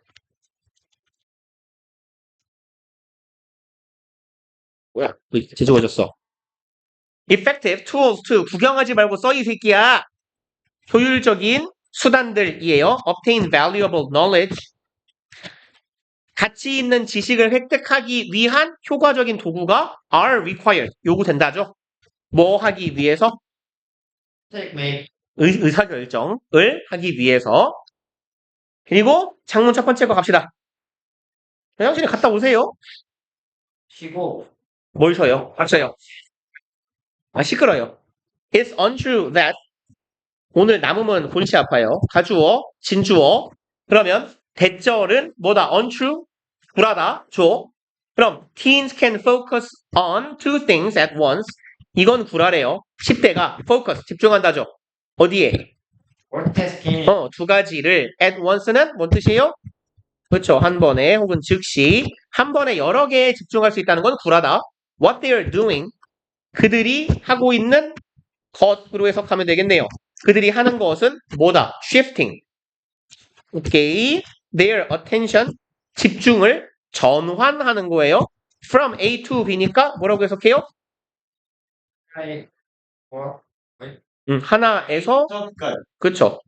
Speaker 1: 뭐야? 왜 지워졌어? Effective tools to 구경하지 말고 써 이 새끼야. 효율적인 수단들이에요. Obtain valuable knowledge. 가치 있는 지식을 획득하기 위한 효과적인 도구가 are required. 요구된다죠. 뭐 하기 위해서?
Speaker 2: take make
Speaker 1: 의사결정을 하기 위해서. 그리고 장문 첫 번째 거 갑시다. 영양실에 갔다 오세요.
Speaker 2: 쉬고
Speaker 1: 뭘 쉬어요? 박서요. 시끄러요. It's untrue that 오늘 남으면 골치 아파요. 가주어, 진주어. 그러면 대절은 뭐다? untrue? 불하다. 줘. 그럼 teens can focus on two things at once. 이건 구라래요. 10대가 focus, 집중한다죠. 어디에?
Speaker 2: multitasking
Speaker 1: 두 가지를 at once는 뭔 뜻이에요? 그렇죠. 한 번에 혹은 즉시 한 번에 여러 개에 집중할 수 있다는 건 구라다. What they are doing 그들이 하고 있는 것으로 해석하면 되겠네요. 그들이 하는 것은 뭐다? shifting. 오케이. Their attention 집중을 전환하는 거예요. From A to B니까 뭐라고 해석해요?
Speaker 2: like 뭐
Speaker 1: 하나에서 그렇죠.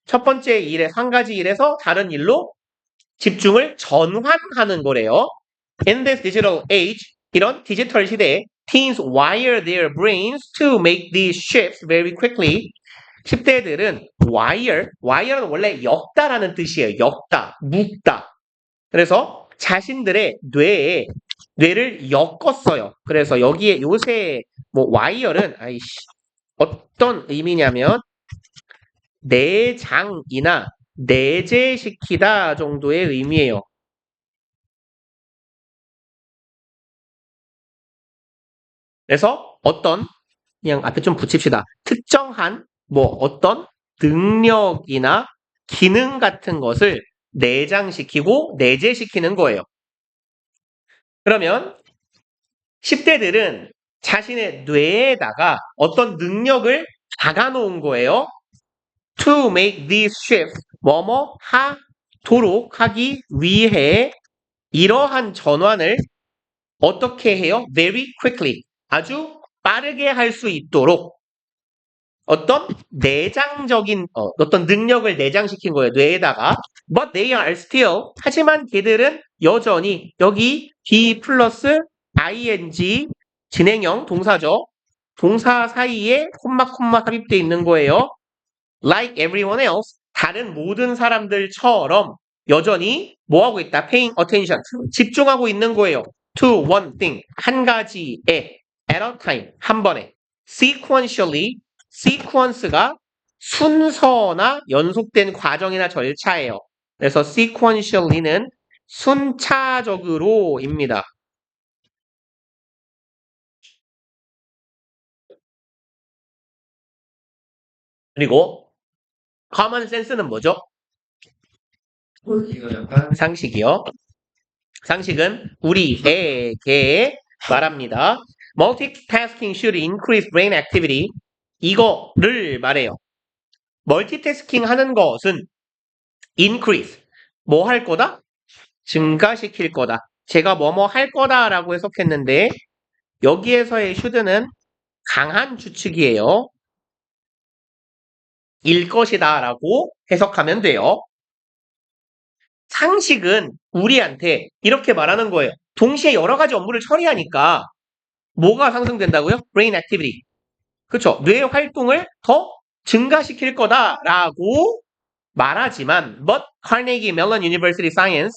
Speaker 1: 첫 번째 일에 한 가지 일에서 다른 일로 집중을 전환하는 거래요. In this digital age, 이런 디지털 시대에 teens wire their brains to make these shifts very quickly. 10대들은 wire는 원래 엮다라는 뜻이에요. 엮다, 묶다. 그래서 자신들의 뇌를 엮었어요. 그래서 여기에 요새 뭐 wire는 어떤 의미냐면 내장이나 내재시키다 정도의 의미예요. 그래서 그냥 앞에 좀 붙입시다. 특정한 어떤 능력이나 기능 같은 것을 내장시키고 내재시키는 거예요. 그러면 10대들은 자신의 뇌에다가 어떤 능력을 박아놓은 거예요. To make these shifts, 뭐뭐 하도록 하기 위해 이러한 전환을 어떻게 해요? Very quickly. 아주 빠르게 할 수 있도록 어떤 내장적인 어떤 능력을 내장시킨 거예요. 뇌에다가. But they are still 하지만 걔들은 여전히 여기 be 플러스 ing 진행형 동사죠. 동사 사이에 콤마 삽입되어 있는 거예요. Like everyone else 다른 모든 사람들처럼 여전히 뭐 하고 있다? Paying attention 집중하고 있는 거예요. To one thing 한 가지에 at a time 한 번에 sequentially sequence가 순서나 연속된 과정이나 절차예요. 그래서 sequentially는 순차적으로입니다. 그리고 common sense는 뭐죠?
Speaker 2: 이거 약간
Speaker 1: 상식이요. 상식은 우리에게 말합니다. Multitasking should increase brain activity. 이거를 말해요. 멀티태스킹 하는 것은 increase. 뭐 할 거다? 증가시킬 거다. 제가 뭐뭐 할 거다라고 해석했는데 여기에서의 should는 강한 추측이에요. 일 것이다라고 해석하면 돼요. 상식은 우리한테 이렇게 말하는 거예요. 동시에 여러 가지 업무를 처리하니까 뭐가 상승된다고요? brain activity. 그렇죠. 뇌 활동을 더 증가시킬 거다라고 말하지만 but Carnegie Mellon University Science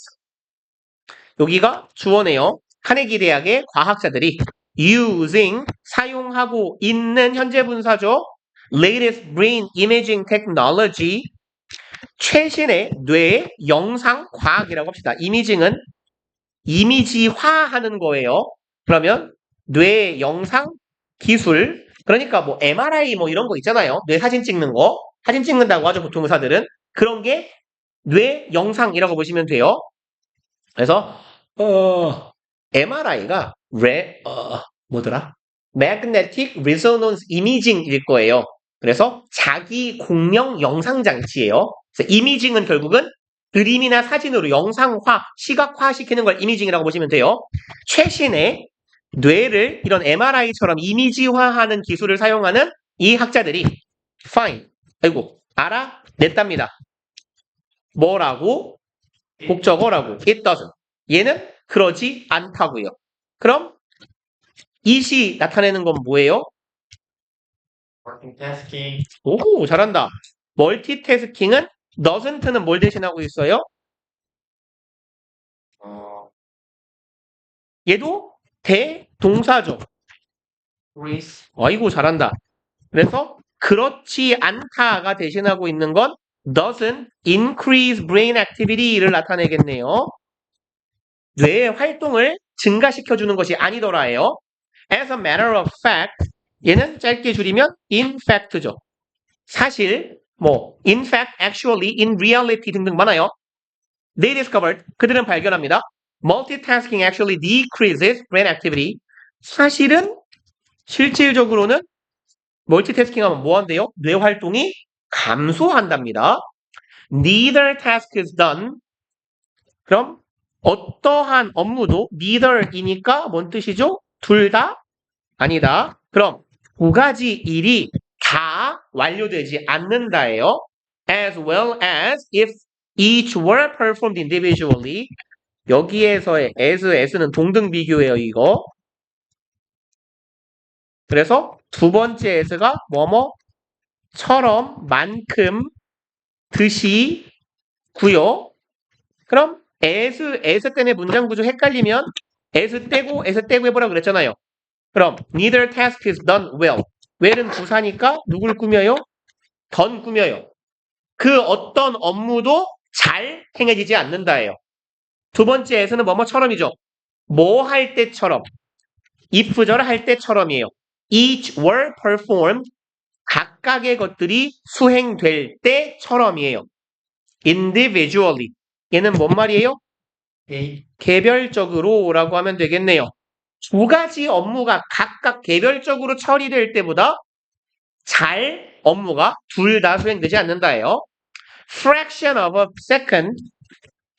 Speaker 1: 여기가 주어네요. 카네기 대학의 과학자들이 using 사용하고 있는 현재 분사죠. latest brain imaging technology 최신의 뇌 영상 과학이라고 합시다. 이미징은 이미지화하는 거예요. 그러면 뇌 영상 기술 그러니까 뭐 MRI 뭐 이런 거 있잖아요. 뇌 사진 찍는 거 사진 찍는다고 하죠. 보통 의사들은 그런 게 뇌 영상이라고 보시면 돼요. 그래서 MRI가 뭐더라? Magnetic Resonance Imaging일 거예요. 그래서 자기 공명 영상 장치예요. 그래서 이미징은 결국은 그림이나 사진으로 영상화, 시각화 시키는 걸 이미징이라고 보시면 돼요. 최신의 뇌를 이런 MRI처럼 이미지화하는 기술을 사용하는 이 학자들이 find, 알아냈답니다. 뭐라고? 목적어라고. It doesn't. 얘는 그러지 않다고요. 그럼 it이 나타내는 건 뭐예요?
Speaker 2: multitasking
Speaker 1: 오, 잘한다. 멀티태스킹은 doesn't는 뭘 대신하고 있어요? 얘도 대동사죠.
Speaker 2: increase
Speaker 1: 아이고, 잘한다. 그래서 그렇지 않다가 대신하고 있는 건 doesn't increase brain activity를 나타내겠네요. 뇌의 활동을 증가시켜주는 것이 아니더라예요. As a matter of fact, 얘는 짧게 줄이면 in fact죠. 사실, 뭐 in fact, actually, in reality 등등 많아요. They discovered, 그들은 발견합니다. Multitasking actually decreases brain activity. 사실은 실질적으로는 멀티태스킹 하면 뭐 한대요? 뇌 활동이 감소한답니다. Neither task is done. 그럼 어떠한 업무도 neither이니까 뭔 뜻이죠? 둘 다? 아니다. 그럼 두 가지 일이 다 완료되지 않는다예요. As well as if each were performed individually. 여기에서의 as는 동등 비교예요, 이거. 그래서 두 번째 as가 뭐뭐처럼 만큼 듯이 구요. 그럼 as 때문에 문장 구조 헷갈리면 as 떼고 해보라 그랬잖아요. 그럼 neither task is done well. well은 부사니까 누굴 꾸며요? done 꾸며요. 그 어떤 업무도 잘 행해지지 않는다예요. 두 번째 as는 뭐뭐처럼이죠. 뭐 할 때처럼 if절 할 때처럼이에요. each were performed 각각의 것들이 수행될 때처럼이에요. individually 얘는 뭔 말이에요? 개별적으로라고 하면 되겠네요. 두 가지 업무가 각각 개별적으로 처리될 때보다 잘 업무가 둘 다 수행되지 않는다예요. fraction of a second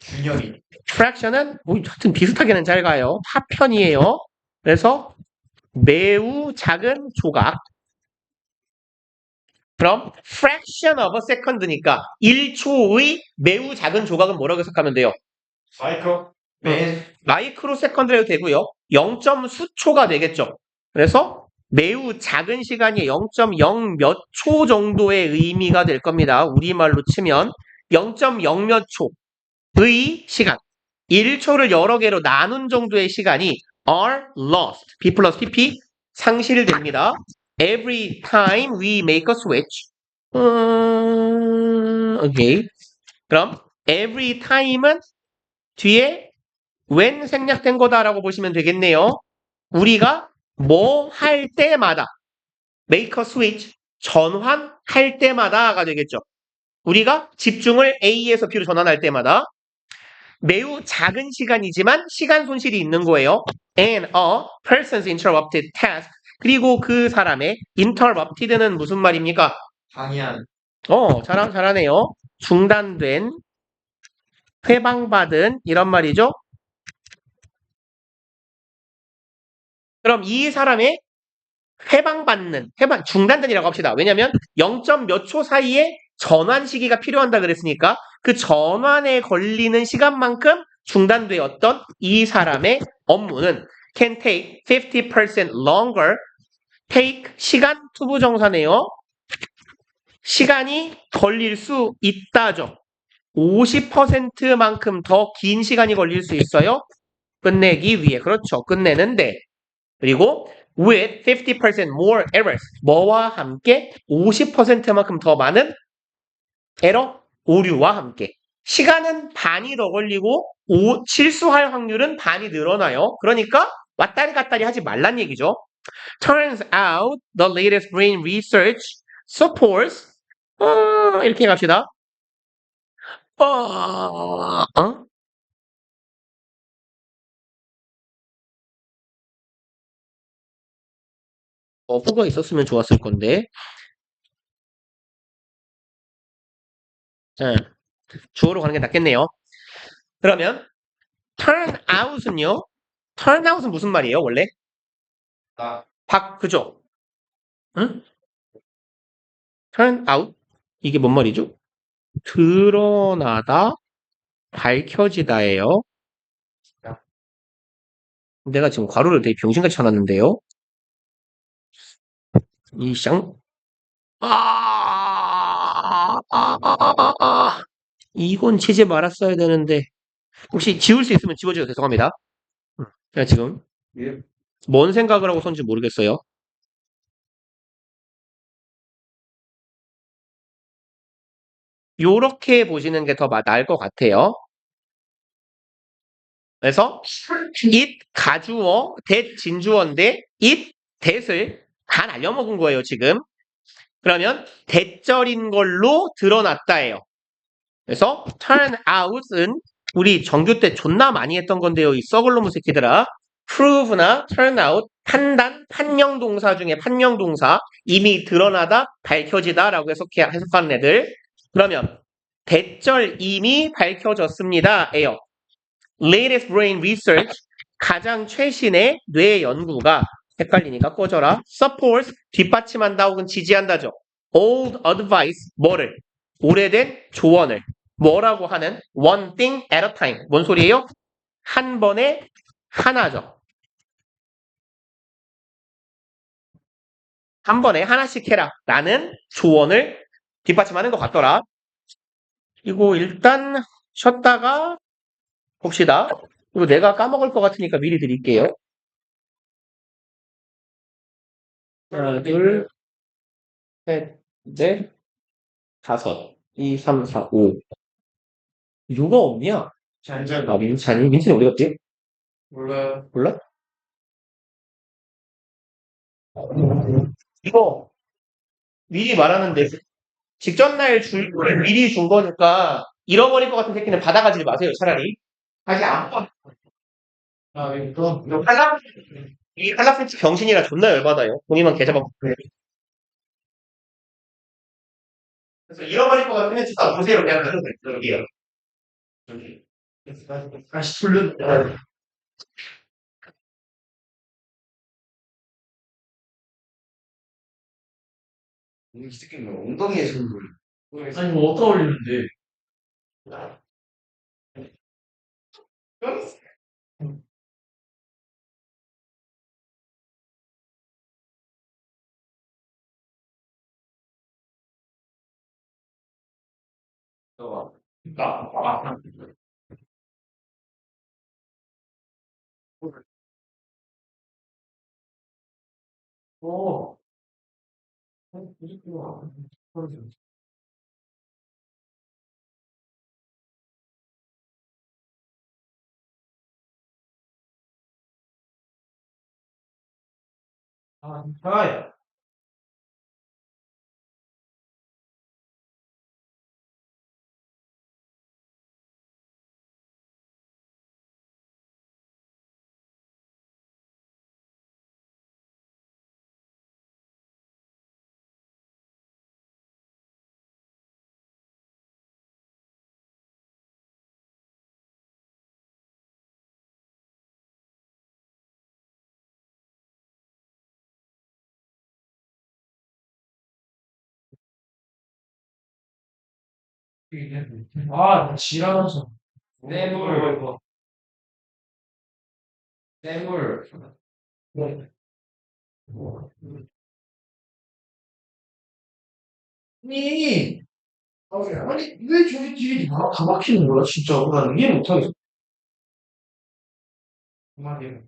Speaker 2: 균열이
Speaker 1: fraction은 뭐 하여튼 비슷하게는 잘 가요. 파편이에요. 그래서 매우 작은 조각. 그럼 fraction of a second니까 1초의 매우 작은 조각은 뭐라고 해석하면 돼요?
Speaker 2: 마이크로
Speaker 1: 마이크로 세컨드로 해도 되고요. 0점 수초가 되겠죠. 그래서 매우 작은 시간이 0.0 몇 초 정도의 의미가 될 겁니다. 우리말로 치면 0.0 몇 초의 시간. 1초를 여러 개로 나눈 정도의 시간이 are lost. B 플러스 PP 상실됩니다. Every time we make a switch. 오케이. 그럼 every time은 뒤에 when 생략된 거다라고 보시면 되겠네요. 우리가 뭐 할 때마다 make a switch 전환할 때마다가 되겠죠. 우리가 집중을 A에서 B로 전환할 때마다 매우 작은 시간이지만 시간 손실이 있는 거예요. And a person's interrupted task. 그리고 그 사람의 interrupted는 무슨 말입니까?
Speaker 2: 방해한.
Speaker 1: 잘하네요. 중단된, 회방받은 이런 말이죠. 그럼 이 사람의 중단된이라고 합시다. 왜냐면 0. 몇 초 사이에 전환 시기가 필요한다 그랬으니까 그 전환에 걸리는 시간만큼 중단되었던 이 사람의 업무는 can take 50% longer. take 시간 투부정사네요. 시간이 걸릴 수 있다죠. 50%만큼 더 긴 시간이 걸릴 수 있어요. 끝내기 위해. 그렇죠. 끝내는데. 그리고 with 50% more errors. 뭐와 함께 50%만큼 더 많은 에러, 오류와 함께. 시간은 반이 더 걸리고 실수할 확률은 반이 늘어나요. 그러니까 왔다리 갔다리 하지 말란 얘기죠. Turns out the latest brain research supports 이렇게 갑시다. 어? 어부가 있었으면 좋았을 건데. 예, 주어로 가는 게 낫겠네요. 그러면 turn out은요? turn out은 무슨 말이에요, 원래?
Speaker 2: 나.
Speaker 1: 그죠? 응? turn out? 이게 뭔 말이죠? 드러나다, 밝혀지다예요. 내가 지금 괄호를 되게 병신같이 쳐놨는데요. 이 쌍, 이건 치지 말았어야 되는데. 혹시 지울 수 있으면 지워주세요. 죄송합니다. 제가 지금
Speaker 2: 예.
Speaker 1: 뭔 생각을 하고 썼는지 모르겠어요. 요렇게 보시는 게 더 나을 것 같아요. 그래서 it 가주어, that 진주어인데 it, that을 다 날려먹은 거예요, 지금. 그러면 대절인 걸로 드러났다예요. 그래서 turn out은 우리 정규 때 존나 많이 했던 건데요. 이 썩을놈의 새끼들아. prove나 turn out, 판명 동사 중에 판명 동사, 이미 드러나다, 밝혀지다라고 해석하는 애들. 그러면 대절 이미 밝혀졌습니다. 에요. latest brain research, 가장 최신의 뇌 연구가 헷갈리니까 꺼져라. supports, 뒷받침한다 혹은 지지한다죠. old advice, 뭐를? 오래된 조언을. 뭐라고 하는? one thing at a time. 뭔 소리예요? 한 번에 하나죠. 한 번에 하나씩 해라. 라는 조언을 뒷받침하는 것 같더라. 그리고 일단 쉬었다가 봅시다. 이거 내가 까먹을 것 같으니까 미리 드릴게요. 하나, 둘, 셋, 넷, 다섯, 2, 3, 4, 5. 누가 없냐?
Speaker 2: 잔잔.
Speaker 1: 민찬이? 민찬이 어디 갔지?
Speaker 2: 몰라.
Speaker 1: 몰라? 이거 미리 말하는데 직전 날 미리 준 거니까 잃어버릴 것 같은 새끼는 받아가지 마세요, 차라리. 아직 안 봐. 이거 이 칼라프리츠 병신이라 존나 열받아요. 본인만 계좌만 그래. 그래서 잃어버릴 것 같으면 진짜 보세요. 그냥 그럴게요. 다시 돌려.
Speaker 2: 이 새끼는 엉덩이에 손 걸.
Speaker 3: 아니 뭐 어디다 올리는데? 어.
Speaker 2: 하이. 아, 지랄하면서. 뇌물, 뇌물. 네. 아니, 아니, 왜 저기 뒤에 다 막히는 거야, 진짜. 난 이해 못하겠어. 한마디로.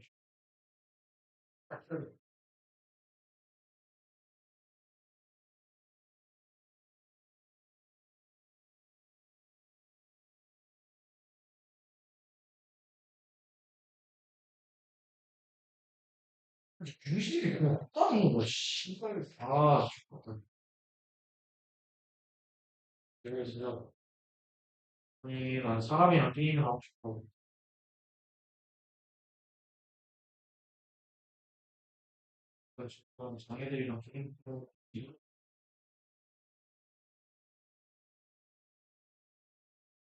Speaker 2: 중식이 그냥 없다는 거, 씨발. 아, 죽겠다. 내가 진짜, 아니, 난 사람이랑 게임을 하고 싶어. 나 지금 장애들이랑 게임하고,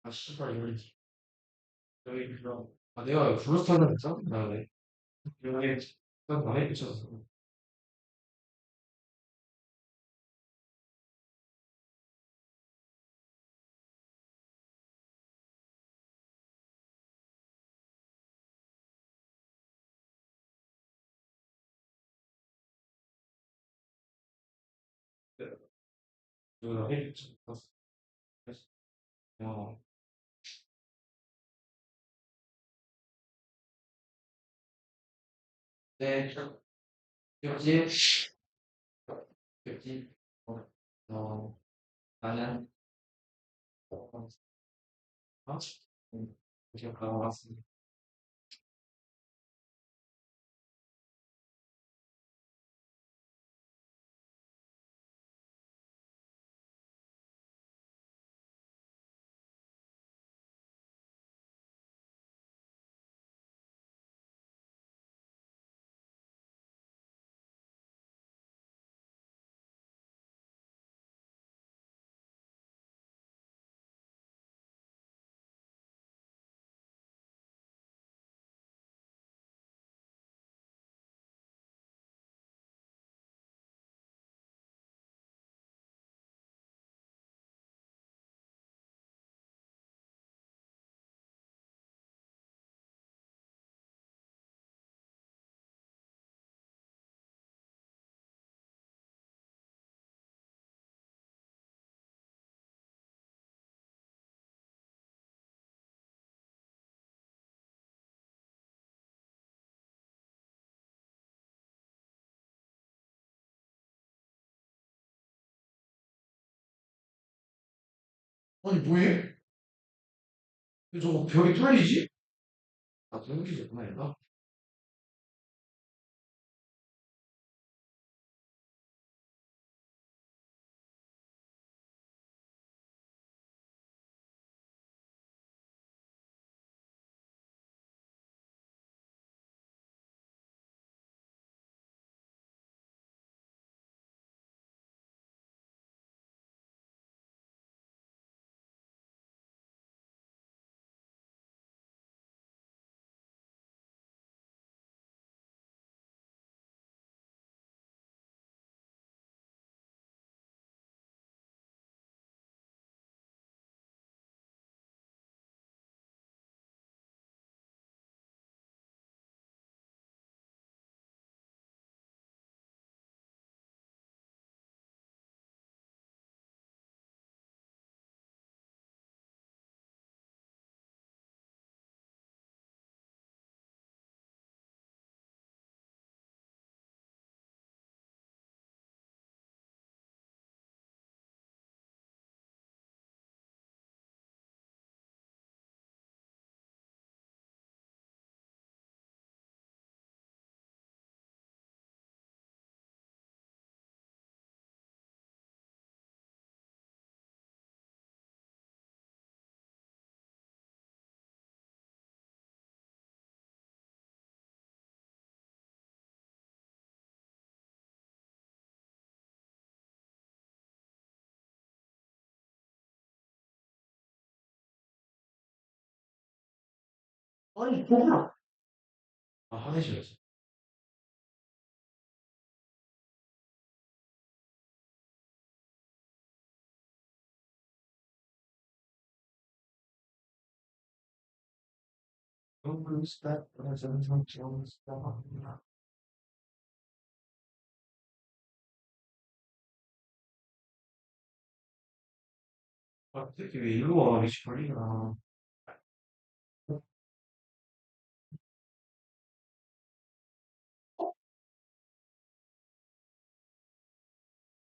Speaker 2: 아, 씨발, 여기, 그럼, 아, 내가 브루스타는 했어? 나, 네. 여기, 난 많이 미쳤어. 내가 많이 미쳤어. 어, 네, 그렇지, 그렇지. 어, 나는, 어, 어? 지금 가고 왔습니다. 아니, 뭐해? 왜 저거 벽이 뚫리지? 아, 뚫리겠구나, 얘가. 아니, 뭐야? 아, 화내시겠어. 아, 특히 왜 일로 와? 미치 걸리나.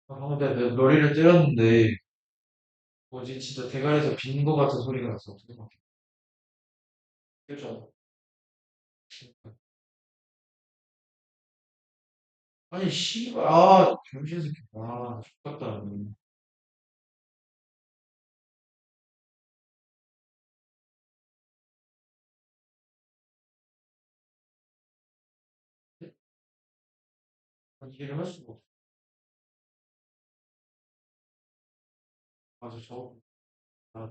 Speaker 2: 아, 근데 내가 머리를 때렸는데, 뭐지, 진짜 대가리에서 빈 거 같은 소리가 났어. 어떻게 생각해? 그죠? 아니, 씨발, 병신 새끼. 죽겠다. 이해를 할 수가 없어. 맞아, 아,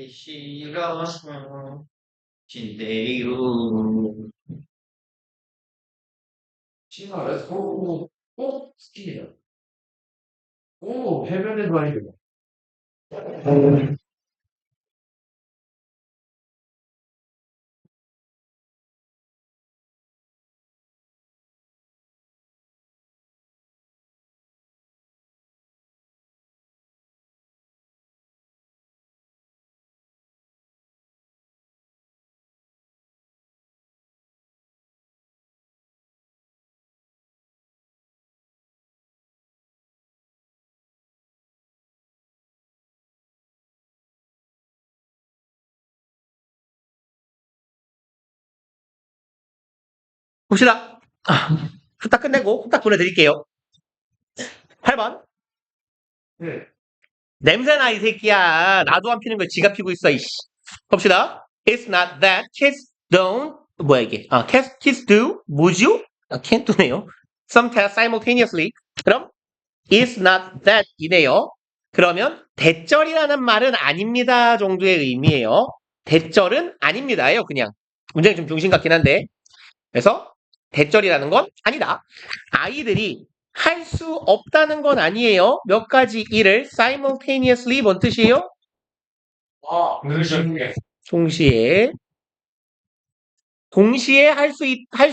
Speaker 1: 싫어 진대요.
Speaker 2: 씨발, 스키야. 해변에도 아니고.
Speaker 1: 봅시다. 후딱 끝내고 후딱 보내드릴게요. 8번.
Speaker 2: 네.
Speaker 1: 냄새나 이 새끼야. 나도 안 피는 걸 지가 피고 있어. 이씨. 봅시다. It's not that kids don't 뭐야 이게? kids do 뭐죠? can't do네요. Some tests simultaneously. 그럼 It's not that 이네요. 그러면 대절이라는 말은 아닙니다 정도의 의미예요. 대절은 아닙니다예요. 그냥 문장이 좀 중심 같긴 한데 그래서 대절이라는 건 아니다. 아이들이 할 수 없다는 건 아니에요. 몇 가지 일을 simultaneously 뭔 뜻이에요?
Speaker 2: 동시에.
Speaker 1: 동시에. 동시에 할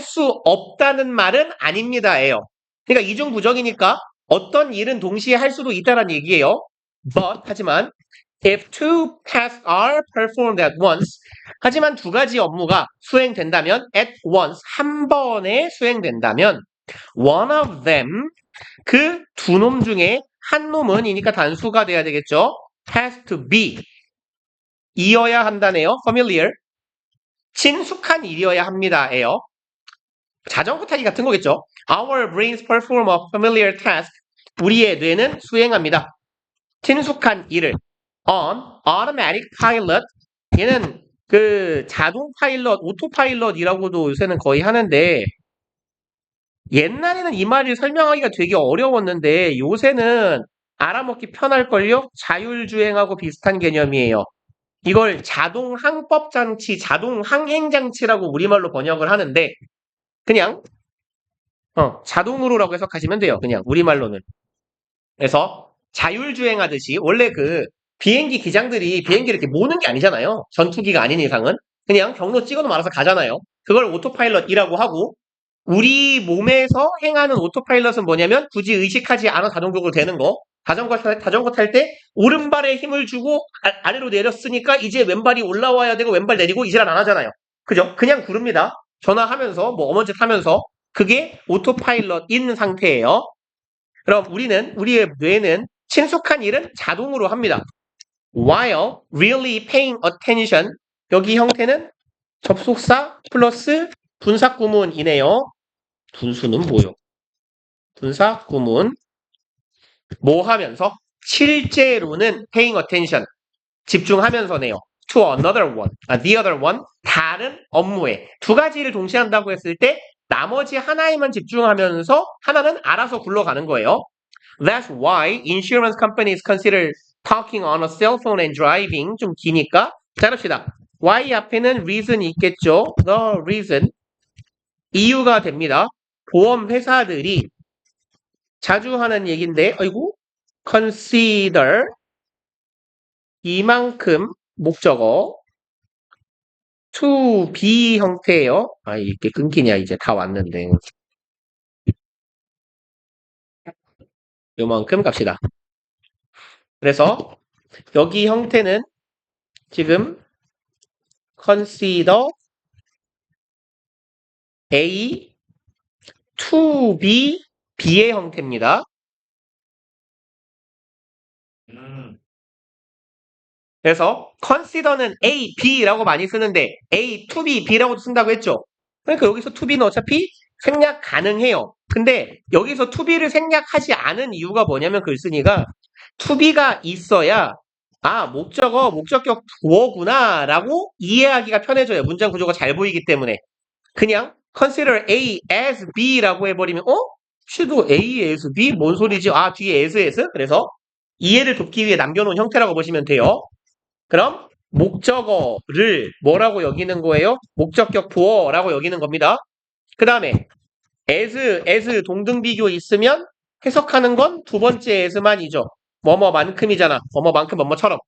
Speaker 1: 수 없다는 말은 아닙니다예요. 그러니까 이중 부정이니까 어떤 일은 동시에 할 수도 있다는 얘기예요. But 하지만 if two tasks are performed at once 하지만 두 가지 업무가 수행된다면 at once 한 번에 수행된다면 one of them 그 두 놈 중에 한 놈은이니까 단수가 돼야 되겠죠. has to be 이어야 한다네요. familiar 친숙한 일이어야 합니다예요. 자전거 타기 같은 거겠죠. Our brains perform a familiar task. 우리의 뇌는 수행합니다. 친숙한 일을 on automatic pilot. 얘는 그 자동 파일럿, 오토 파일럿이라고도 요새는 거의 하는데 옛날에는 이 말을 설명하기가 되게 어려웠는데 요새는 알아먹기 편할걸요? 자율주행하고 비슷한 개념이에요. 이걸 자동 항법 장치, 자동 항행 장치라고 우리말로 번역을 하는데 그냥 자동으로라고 해석하시면 돼요. 그냥 우리말로는. 그래서 자율주행하듯이 원래 그 비행기 기장들이 비행기를 이렇게 모는 게 아니잖아요. 전투기가 아닌 이상은 그냥 경로 찍어도 말아서 가잖아요. 그걸 오토파일럿이라고 하고 우리 몸에서 행하는 오토파일럿은 뭐냐면 굳이 의식하지 않아 자동적으로 되는 거. 자전거 탈 때 오른발에 힘을 주고 아래로 내렸으니까 이제 왼발이 올라와야 되고 왼발 내리고 이 지랄 안 하잖아요. 그죠? 그냥 구릅니다. 전화하면서 뭐 어머니 하면서 그게 오토파일럿인 상태예요. 그럼 우리의 뇌는 친숙한 일은 자동으로 합니다. While really paying attention 여기 형태는 접속사 플러스 분사구문이네요. 분수는 뭐요? 분사구문 뭐 하면서? 실제로는 paying attention. 집중하면서네요. to another one. the other one. 다른 업무에. 두 가지를 동시에 한다고 했을 때 나머지 하나에만 집중하면서 하나는 알아서 굴러가는 거예요. That's why insurance companies consider talking on a cell phone and driving. 좀 기니까. 자, 합시다. Why 앞에는 reason이 있겠죠. The reason. 이유가 됩니다. 보험 회사들이 자주 하는 얘기인데, 아이고, consider 이만큼 목적어 to be 형태예요. 아, 이렇게 끊기냐, 이제 다 왔는데. 요만큼 갑시다. 그래서 여기 형태는 지금 consider A to be B의 형태입니다. 그래서 consider는 A, B라고 많이 쓰는데 A to be B라고도 쓴다고 했죠. 그러니까 여기서 to be는 어차피 생략 가능해요. 근데 여기서 to be를 생략하지 않은 이유가 뭐냐면 글쓴이가 to be가 있어야 목적어, 목적격 부어구나 라고 이해하기가 편해져요. 문장 구조가 잘 보이기 때문에. 그냥 consider A as B라고 해버리면 슈도 A as B? 뭔 소리지? 뒤에 as. 그래서 이해를 돕기 위해 남겨놓은 형태라고 보시면 돼요. 그럼 목적어를 뭐라고 여기는 거예요? 목적격 부어라고 여기는 겁니다. 그 다음에 as 동등 비교 있으면 해석하는 건 두 번째 as만이죠. 뭐뭐만큼이잖아. 뭐뭐만큼 뭐뭐처럼.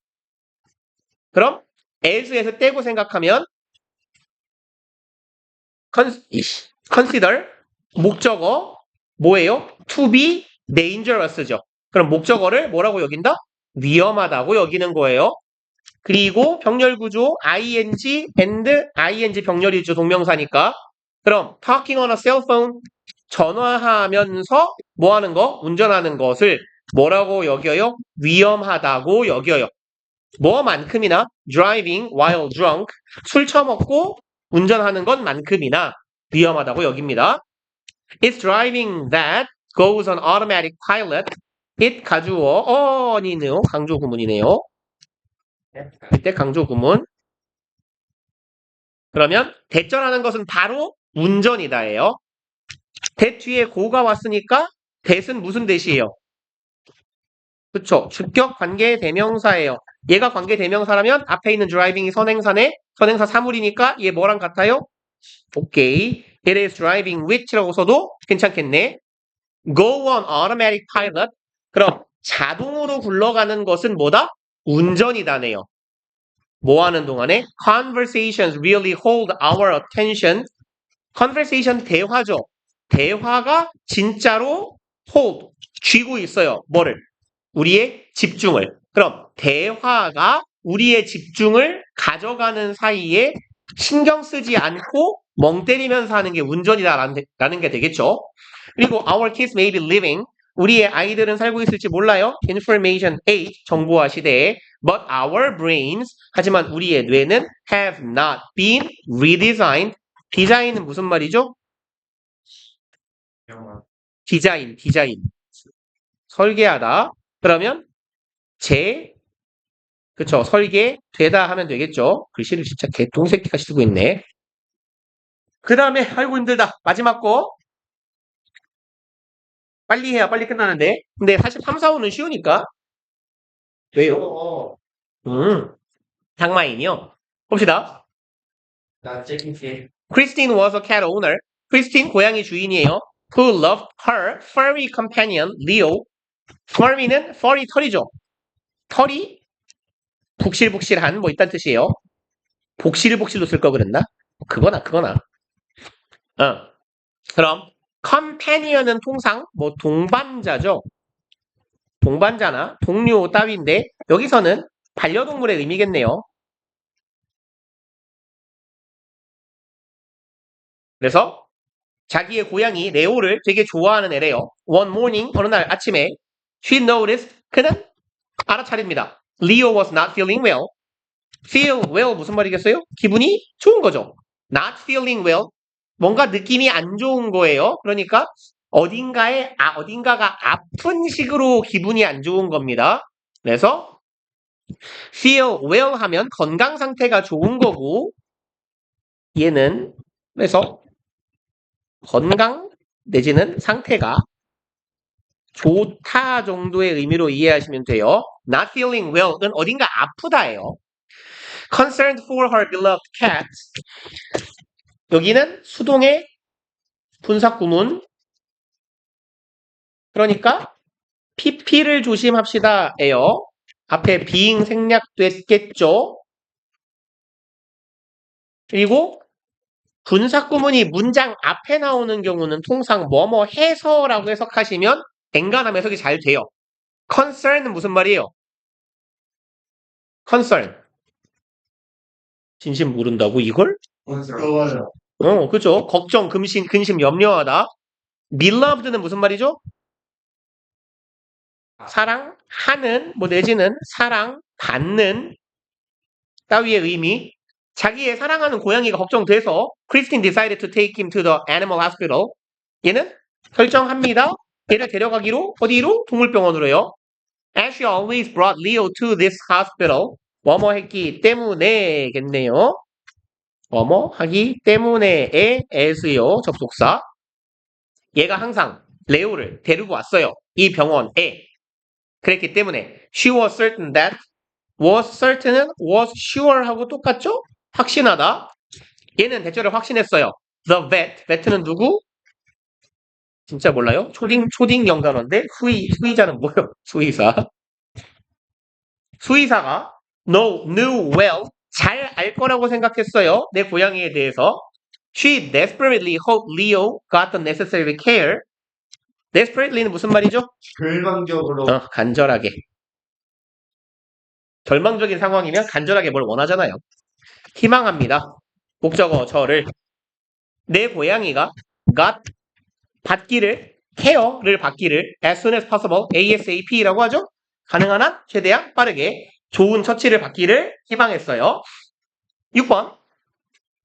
Speaker 1: 그럼 as에서 떼고 생각하면 consider 목적어 뭐예요? to be dangerous죠. 그럼 목적어를 뭐라고 여긴다? 위험하다고 여기는 거예요. 그리고 병렬 구조 ing and ing 병렬이죠. 동명사니까. 그럼 talking on a cell phone 전화하면서 뭐 하는 거? 운전하는 것을 뭐라고 여겨요? 위험하다고 여겨요. 뭐만큼이나 driving while drunk 술 처먹고 운전하는 것만큼이나 위험하다고 여깁니다. It's driving that goes on automatic pilot. it 가주어 on이네요. 강조 구문이네요. 이때 강조 구문. 그러면 대절하는 것은 바로 운전이다예요. 대 뒤에 고가 왔으니까 대는 무슨 대시예요? 그쵸. 주격 관계 대명사예요. 얘가 관계 대명사라면 앞에 있는 driving이 선행사네. 선행사 사물이니까 얘 뭐랑 같아요? 오케이. It is driving which라고 써도 괜찮겠네. Go on automatic pilot. 그럼 자동으로 굴러가는 것은 뭐다? 운전이다네요. 뭐 하는 동안에? Conversations really hold our attention. Conversation 대화죠. 대화가 진짜로 hold, 쥐고 있어요. 뭐를? 우리의 집중을. 그럼 대화가 우리의 집중을 가져가는 사이에 신경 쓰지 않고 멍 때리면서 하는 게 운전이다라는 게 되겠죠. 그리고 our kids may be living. 우리의 아이들은 살고 있을지 몰라요. Information age, 정보화 시대에. But our brains, 하지만 우리의 뇌는 have not been redesigned. 디자인은 무슨 말이죠? 디자인. 설계하다. 그러면 그쵸, 설계되다 하면 되겠죠. 글씨를 진짜 개똥새끼가 쓰고 있네. 그 다음에 아이고 힘들다. 마지막 거. 빨리 해야 빨리 끝나는데. 근데 사실 3, 4, 5는 쉬우니까. 왜요? 장마인이요. 봅시다.
Speaker 2: 나 책임질.
Speaker 1: Christine was a cat owner. Christine 고양이 주인이에요. Who loved her furry companion Leo. furry는 furry 털이죠. 털이 북실북실한 뭐 이딴 뜻이에요. 복실복실로 쓸 거 그랬나? 그거나. 그럼 companion은 통상 뭐 동반자죠. 동반자나 동료 따위인데 여기서는 반려동물의 의미겠네요. 그래서 자기의 고양이 레오를 되게 좋아하는 애래요. One morning, 어느 날 아침에 she noticed, 그는 알아차립니다. Leo was not feeling well. feel well 무슨 말이겠어요? 기분이 좋은 거죠. not feeling well, 뭔가 느낌이 안 좋은 거예요. 그러니까 어딘가가 아픈 식으로 기분이 안 좋은 겁니다. 그래서 feel well 하면 건강 상태가 좋은 거고 얘는 그래서 건강 내지는 상태가 좋다 정도의 의미로 이해하시면 돼요. Not feeling well은 어딘가 아프다예요. Concerned for her beloved cat. 여기는 수동의 분사구문. 그러니까 PP를 조심합시다예요. 앞에 being 생략됐겠죠. 그리고 분사구문이 문장 앞에 나오는 경우는 통상 뭐뭐 해서라고 해석하시면 엔간함 해석이 잘 돼요. concern은 무슨 말이에요? concern. 진심 모른다고 이걸?
Speaker 2: 부끄러워요.
Speaker 1: 그죠. 걱정, 근심, 염려하다. beloved는 무슨 말이죠? 사랑하는, 내지는 사랑받는 따위의 의미. 자기의 사랑하는 고양이가 걱정돼서 Christine decided to take him to the animal hospital. 얘는 결정합니다. 얘를 데려가기로 어디로? 동물병원으로요. As she always brought Leo to this hospital. 뭐뭐 했기 때문에겠네요. 뭐뭐 하기 때문에의 as요. 접속사. 얘가 항상 레오를 데리고 왔어요. 이 병원에. 그랬기 때문에 she was certain that was certain은 was sure 하고 똑같죠? 확신하다. 얘는 대처를 확신했어요. The vet는 누구? 진짜 몰라요? 초딩 영단어인데 수의자는 뭐예요? 수의사가 knew well 잘 알 거라고 생각했어요. 내 고양이에 대해서. She desperately hoped Leo got the necessary care. desperately는 무슨 말이죠?
Speaker 2: 절망적으로.
Speaker 1: 간절하게. 절망적인 상황이면 간절하게 뭘 원하잖아요. 희망합니다. 목적어 저를 내 고양이가 care를 받기를 as soon as possible, ASAP라고 하죠. 가능한 한 최대한 빠르게 좋은 처치를 받기를 희망했어요. 6번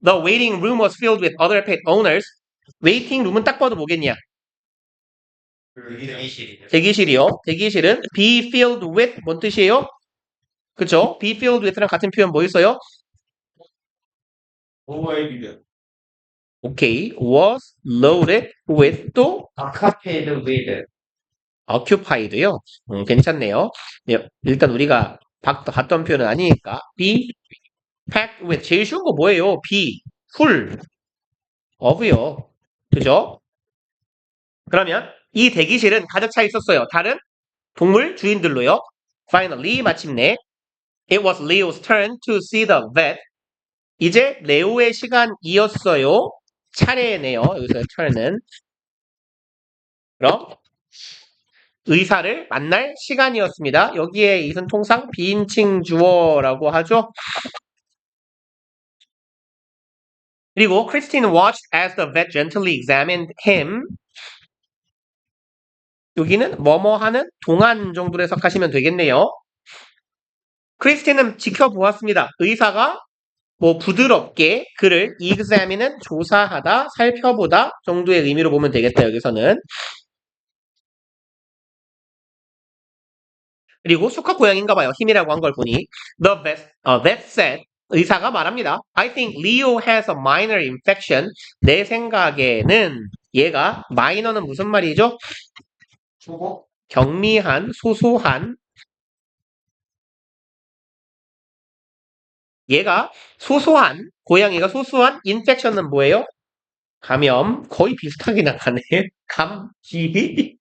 Speaker 1: The waiting room was filled with other pet owners. 웨이팅 룸은 딱 봐도 뭐겠냐? 대기실이요. 대기실은 be filled with 뭔 뜻이에요? 그쵸? be filled with랑 같은 표현 뭐 있어요?
Speaker 2: 오버헤이드.
Speaker 1: 오케이. was loaded with 또
Speaker 2: occupied with.
Speaker 1: occupied요. 괜찮네요. 네, 일단 우리가 봤던 표현은 아니니까 be packed with 제일 쉬운 거 뭐예요? be full of요. 그죠? 그러면 이 대기실은 가득 차 있었어요. 다른 동물 주인들로요. Finally 마침내 it was Leo's turn to see the vet. 이제 레오의 시간이었어요. 차례네요. 여기서 turn은 그럼 의사를 만날 시간이었습니다. 여기에 이은 통상 비인칭 주어라고 하죠. 그리고 Christine watched as the vet gently examined him. 여기는 뭐뭐 하는 동안 정도로 해석하시면 되겠네요. 크리스틴은 지켜보았습니다. 의사가 부드럽게 그를 examine은 조사하다, 살펴보다 정도의 의미로 보면 되겠다. 여기서는. 그리고 수컷 고양인가 봐요. 힘이라고 한 걸 보니. The vet said, 의사가 말합니다. I think Leo has a minor infection. 내 생각에는 얘가 마이너는 무슨 말이죠?
Speaker 2: 초보?
Speaker 1: 경미한, 소소한. 얘가 소소한, 고양이가 소소한 인펙션은 뭐예요? 감염. 거의 비슷하게 나가네. 감기.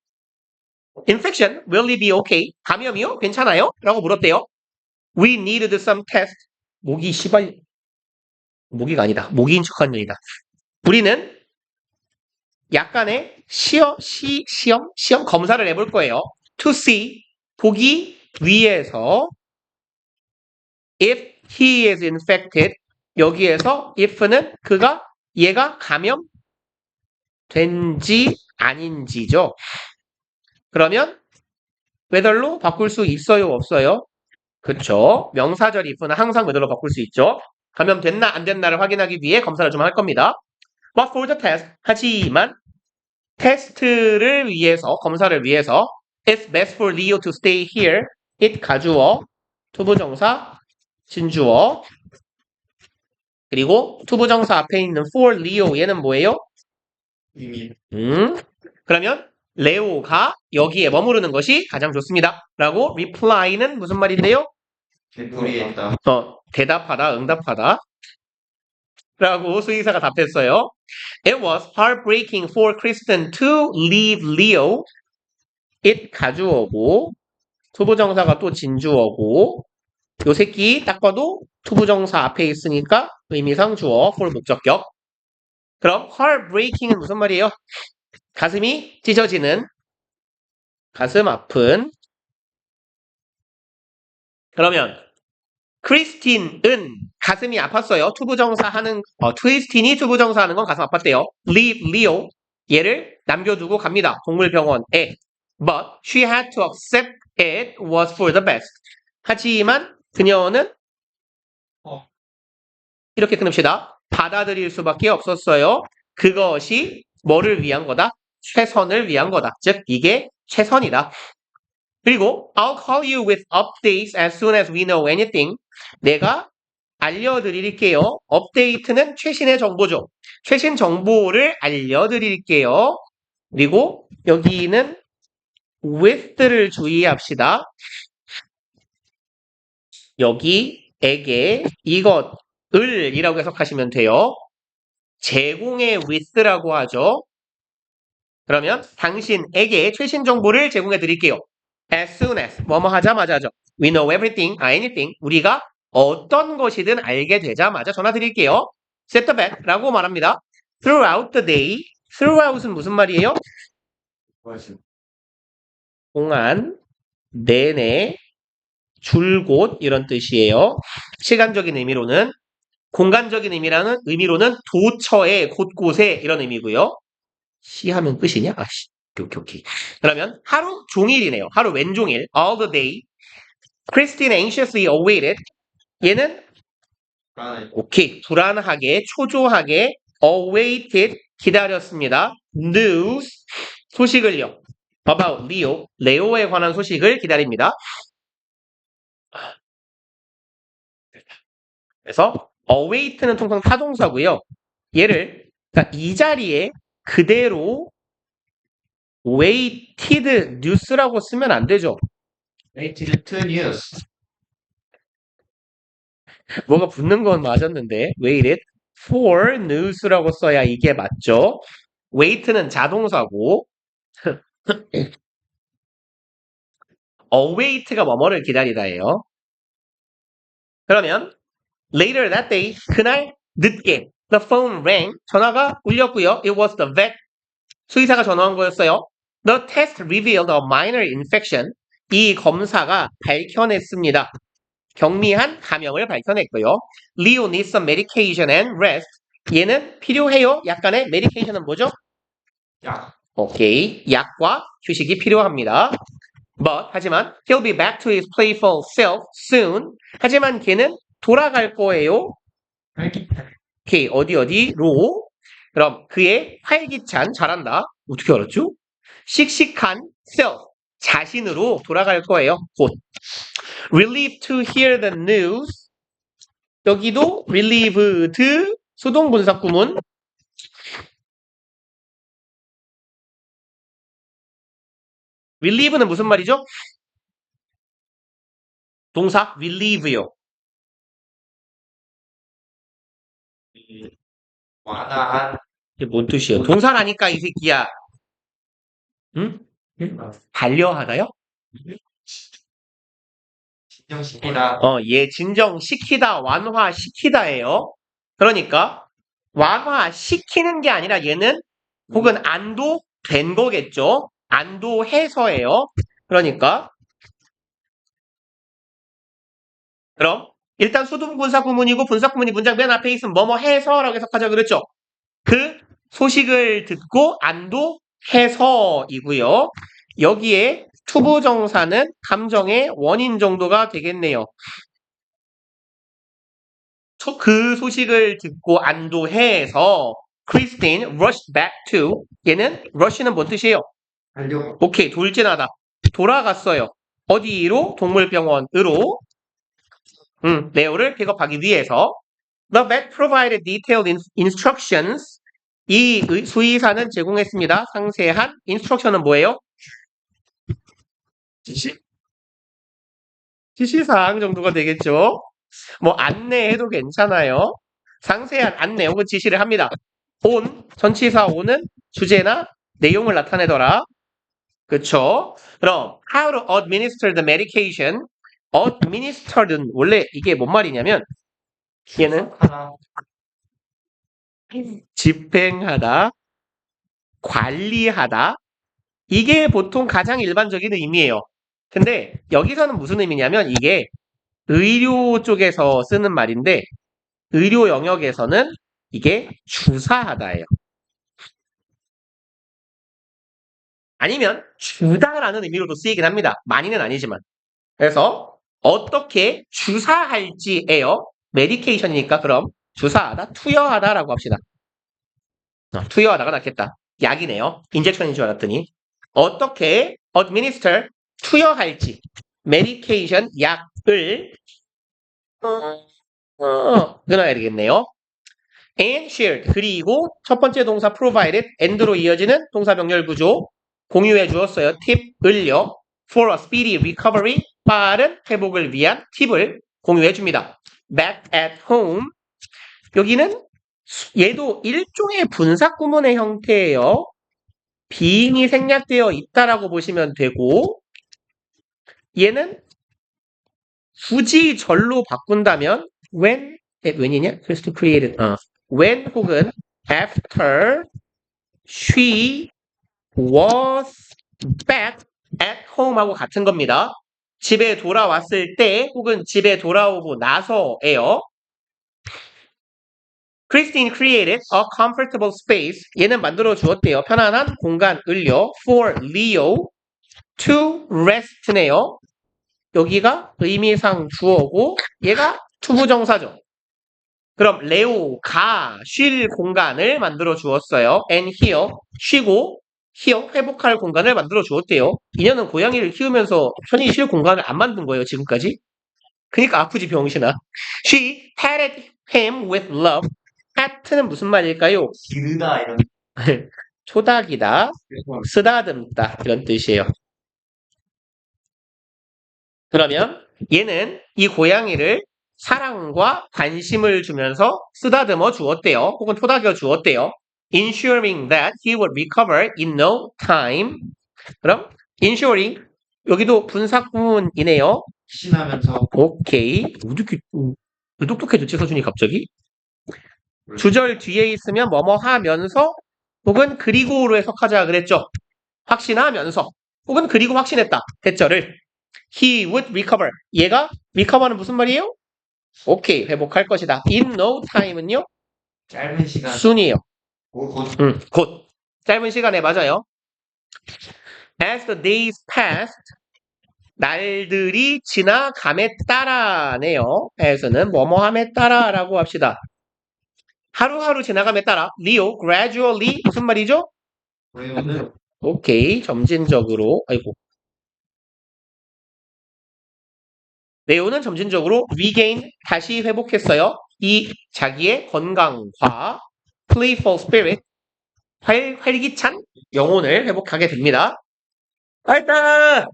Speaker 1: Infection, will it be okay? 감염이요? 괜찮아요? 라고 물었대요. We needed some test. 모기가 아니다. 모기인 척한 년이다. 우리는 약간의 시험 검사를 해볼 거예요. To see, 보기 위해서 if he is infected, 여기에서 if는 얘가 감염된지 아닌지죠. 그러면 whether로 바꿀 수 있어요, 없어요? 그쵸. 명사절 if는 항상 whether로 바꿀 수 있죠. 감염됐나 안 됐나를 확인하기 위해 검사를 좀 할 겁니다. But for the test, 하지만 테스트를 위해서, 검사를 위해서 It's best for Leo to stay here. It 가주어, 투부정사, 진주어, 그리고 투부정사 앞에 있는 for Leo 얘는 뭐예요?
Speaker 2: 이미
Speaker 1: 그러면 레오가 여기에 머무르는 것이 가장 좋습니다. 라고 reply는 무슨 말인데요?
Speaker 2: 되풀이했다.
Speaker 1: 대답하다, 응답하다. 라고 수의사가 답했어요. It was heartbreaking for Kristen to leave Leo. It 가주어고 투부정사가 또 진주어고 요 새끼 딱 봐도 투부정사 앞에 있으니까 의미상 주어 for 목적격. 그럼 heartbreaking은 무슨 말이에요? 가슴이 찢어지는, 가슴 아픈. 그러면 크리스틴은 가슴이 아팠어요. 투부정사 하는 크리스틴이 투부정사 하는 건 가슴 아팠대요. leave Leo 얘를 남겨두고 갑니다. 동물병원에. But she had to accept it was for the best. 하지만 그녀는 이렇게 끊읍시다. 받아들일 수밖에 없었어요. 그것이 뭐를 위한 거다? 최선을 위한 거다. 즉 이게 최선이다. 그리고 I'll call you with updates as soon as we know anything. 내가 알려드릴게요. 업데이트는 최신의 정보죠. 최신 정보를 알려드릴게요. 그리고 여기는 with를 주의합시다. 여기에게 이것을 이라고 해석하시면 돼요. 제공의 with라고 하죠. 그러면 당신에게 최신 정보를 제공해 드릴게요. As soon as 뭐뭐 하자마자 하죠. We know everything, anything. 우리가 어떤 것이든 알게 되자마자 전화 드릴게요. Set the bet 라고 말합니다. Throughout the day. Throughout은 무슨 말이에요?
Speaker 2: 맞아.
Speaker 1: 동안, 내내, 줄곧 이런 뜻이에요. 시간적인 의미로는, 공간적인 의미로는 도처에, 곳곳에 이런 의미고요. 시하면 끝이냐? 아씨. 오케이. 그러면 하루 종일이네요. 하루 왼종일. All the day. Christine anxiously awaited. 얘는 오케이. 불안하게, 초조하게 awaited 기다렸습니다. News 소식을요. About Leo. 레오에 관한 소식을 기다립니다. 그래서 await는 통상 타동사고요. 얘를 그러니까 이 자리에 그대로 waited news라고 쓰면 안 되죠.
Speaker 2: waited to news.
Speaker 1: 뭐가 붙는 건 맞았는데 waited for news라고 써야 이게 맞죠. wait는 자동사고 await가 뭐뭐를 기다리다예요. 그러면 later that day 그날 늦게 the phone rang 전화가 울렸고요. It was the vet 수의사가 전화한 거였어요. The test revealed a minor infection 이 검사가 밝혀냈습니다. 경미한 감염을 밝혀냈고요. Leo needs some medication and rest. 얘는 필요해요. 약간의 medication은 뭐죠?
Speaker 2: 야.
Speaker 1: 오케이. 약과 휴식이 필요합니다. But 하지만 he'll be back to his playful self soon. 하지만 걔는 돌아갈 거예요. 오케이. 어디로? 그럼 그의 활기찬 잘한다. 어떻게 알았죠? 씩씩한 self 자신으로 돌아갈 거예요. 곧. Relieved to hear the news. 여기도 relieved 수동분사 구문. relieve는 무슨 말이죠? 동사 relieve요.
Speaker 2: 완화한.
Speaker 1: 이게 뭔 뜻이에요? 동사라니까 이 새끼야. 응? 반려하다요?
Speaker 2: 진정시키다.
Speaker 1: 얘 진정시키다, 완화시키다예요. 그러니까 완화시키는 게 아니라 얘는 혹은 안도된 거겠죠. 안도해서예요. 그러니까 그럼 일단 수동분사 구문이고 분사 구문이 문장 맨 앞에 있으면 뭐뭐 해서라고 해석하자 그랬죠. 그 소식을 듣고 안도해서이고요. 여기에 투부정사는 감정의 원인 정도가 되겠네요. 그 소식을 듣고 안도해서 Christine rushed back to. 얘는 rush는 뭔 뜻이에요?
Speaker 2: 달려.
Speaker 1: 오케이, 돌진하다. 돌아갔어요. 어디로? 동물병원으로. 레오를 픽업하기 위해서. The vet provided detailed instructions. 이 수의사는 제공했습니다. 상세한 instruction은 뭐예요? 지시사항 정도가 되겠죠. 뭐 안내해도 괜찮아요. 상세한 안내 혹은 지시를 합니다. on, 전치사 on은 주제나 내용을 나타내더라. 그쵸? 그럼 how to administer the medication. administered는 원래 이게 뭔 말이냐면 얘는
Speaker 2: 하나.
Speaker 1: 집행하다, 관리하다. 이게 보통 가장 일반적인 의미예요. 근데 여기서는 무슨 의미냐면 이게 의료 쪽에서 쓰는 말인데 의료 영역에서는 이게 주사하다예요. 아니면 주다라는 의미로도 쓰이긴 합니다. 많이는 아니지만. 그래서 어떻게 주사할지예요. 메디케이션이니까 그럼 주사하다, 투여하다라고 합시다. 투여하다가 낫겠다. 약이네요. 인젝션인 줄 알았더니. 어떻게 administer, 투여할지, medication, 약을 끊어야 되겠네요. and shared. 그리고 첫 번째 동사 provided, and로 이어지는 동사 병렬 구조 공유해 주었어요. 팁을요. for a speedy recovery, 빠른 회복을 위한 팁을 공유해 줍니다. back at home. 여기는 얘도 일종의 분사 구문의 형태예요. being이 생략되어 있다라고 보시면 되고 얘는 굳이 절로 바꾼다면 when이냐? first created. when 혹은 after she was back at home 하고 같은 겁니다. 집에 돌아왔을 때 혹은 집에 돌아오고 나서예요. Christine created a comfortable space. 얘는 만들어 주었대요. 편안한 공간을요. For Leo to rest네요. 여기가 의미상 주어고 얘가 투부정사죠. 그럼 레오가 쉴 공간을 만들어 주었어요. And here, 쉬고 here, 회복할 공간을 만들어 주었대요. 이녀는 고양이를 키우면서 편히 쉴 공간을 안 만든 거예요, 지금까지. 그러니까 아프지, 병신아. She patted him with love. pat는 무슨 말일까요?
Speaker 2: 기르다 이런.
Speaker 1: 초닥이다, 쓰다듬다 이런 뜻이에요. 그러면 얘는 이 고양이를 사랑과 관심을 주면서 쓰다듬어 주었대요. 혹은 토닥여 주었대요. Ensuring that he would recover in no time. 그럼 ensuring 여기도 분사구문이네요.
Speaker 2: 신하면서.
Speaker 1: 오케이. 왜 똑똑해졌지 서준이 갑자기? 주절 뒤에 있으면 뭐뭐 하면서 혹은 그리고로 해석하자 그랬죠. 확신하면서 혹은 그리고 확신했다. 대절을 He would recover. 얘가 recover는 무슨 말이에요? 오케이, 회복할 것이다. In no time은요?
Speaker 2: 짧은 시간.
Speaker 1: soon이에요.
Speaker 2: 곧.
Speaker 1: 곧. 짧은 시간에 맞아요. As the days passed, 날들이 지나감에 따라네요. as는 뭐뭐함에 따라라고 합시다. 하루하루 지나감에 따라 Leo gradually 무슨 말이죠?
Speaker 2: 레오는
Speaker 1: 오케이, 점진적으로 아이고 레오는 점진적으로 regain 다시 회복했어요. 이 자기의 건강과 playful spirit 활기찬 영혼을 회복하게 됩니다. 일단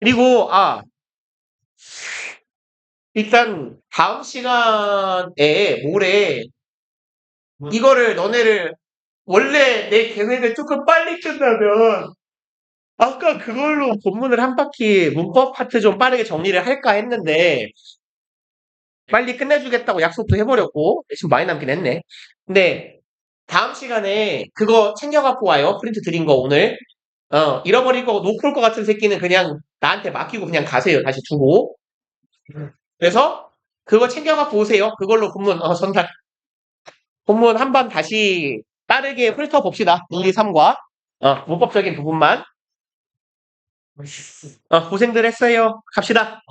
Speaker 1: 그리고 일단 다음 시간에 모레 이거를 너네를 원래 내 계획을 조금 빨리 끝나면 아까 그걸로 본문을 한 바퀴 문법 파트 좀 빠르게 정리를 할까 했는데 빨리 끝내주겠다고 약속도 해버렸고 지금 많이 남긴 했네. 근데 다음 시간에 그거 챙겨갖고 와요. 프린트 드린 거 오늘. 잃어버릴 거 놓고 올 것 같은 새끼는 그냥 나한테 맡기고 그냥 가세요. 다시 두고. 그래서 그거 챙겨갖고 오세요. 그걸로 본문 전달. 본문 한번 다시 빠르게 훑어봅시다. 1, 2, 3과 문법적인 부분만. 고생들 했어요. 갑시다.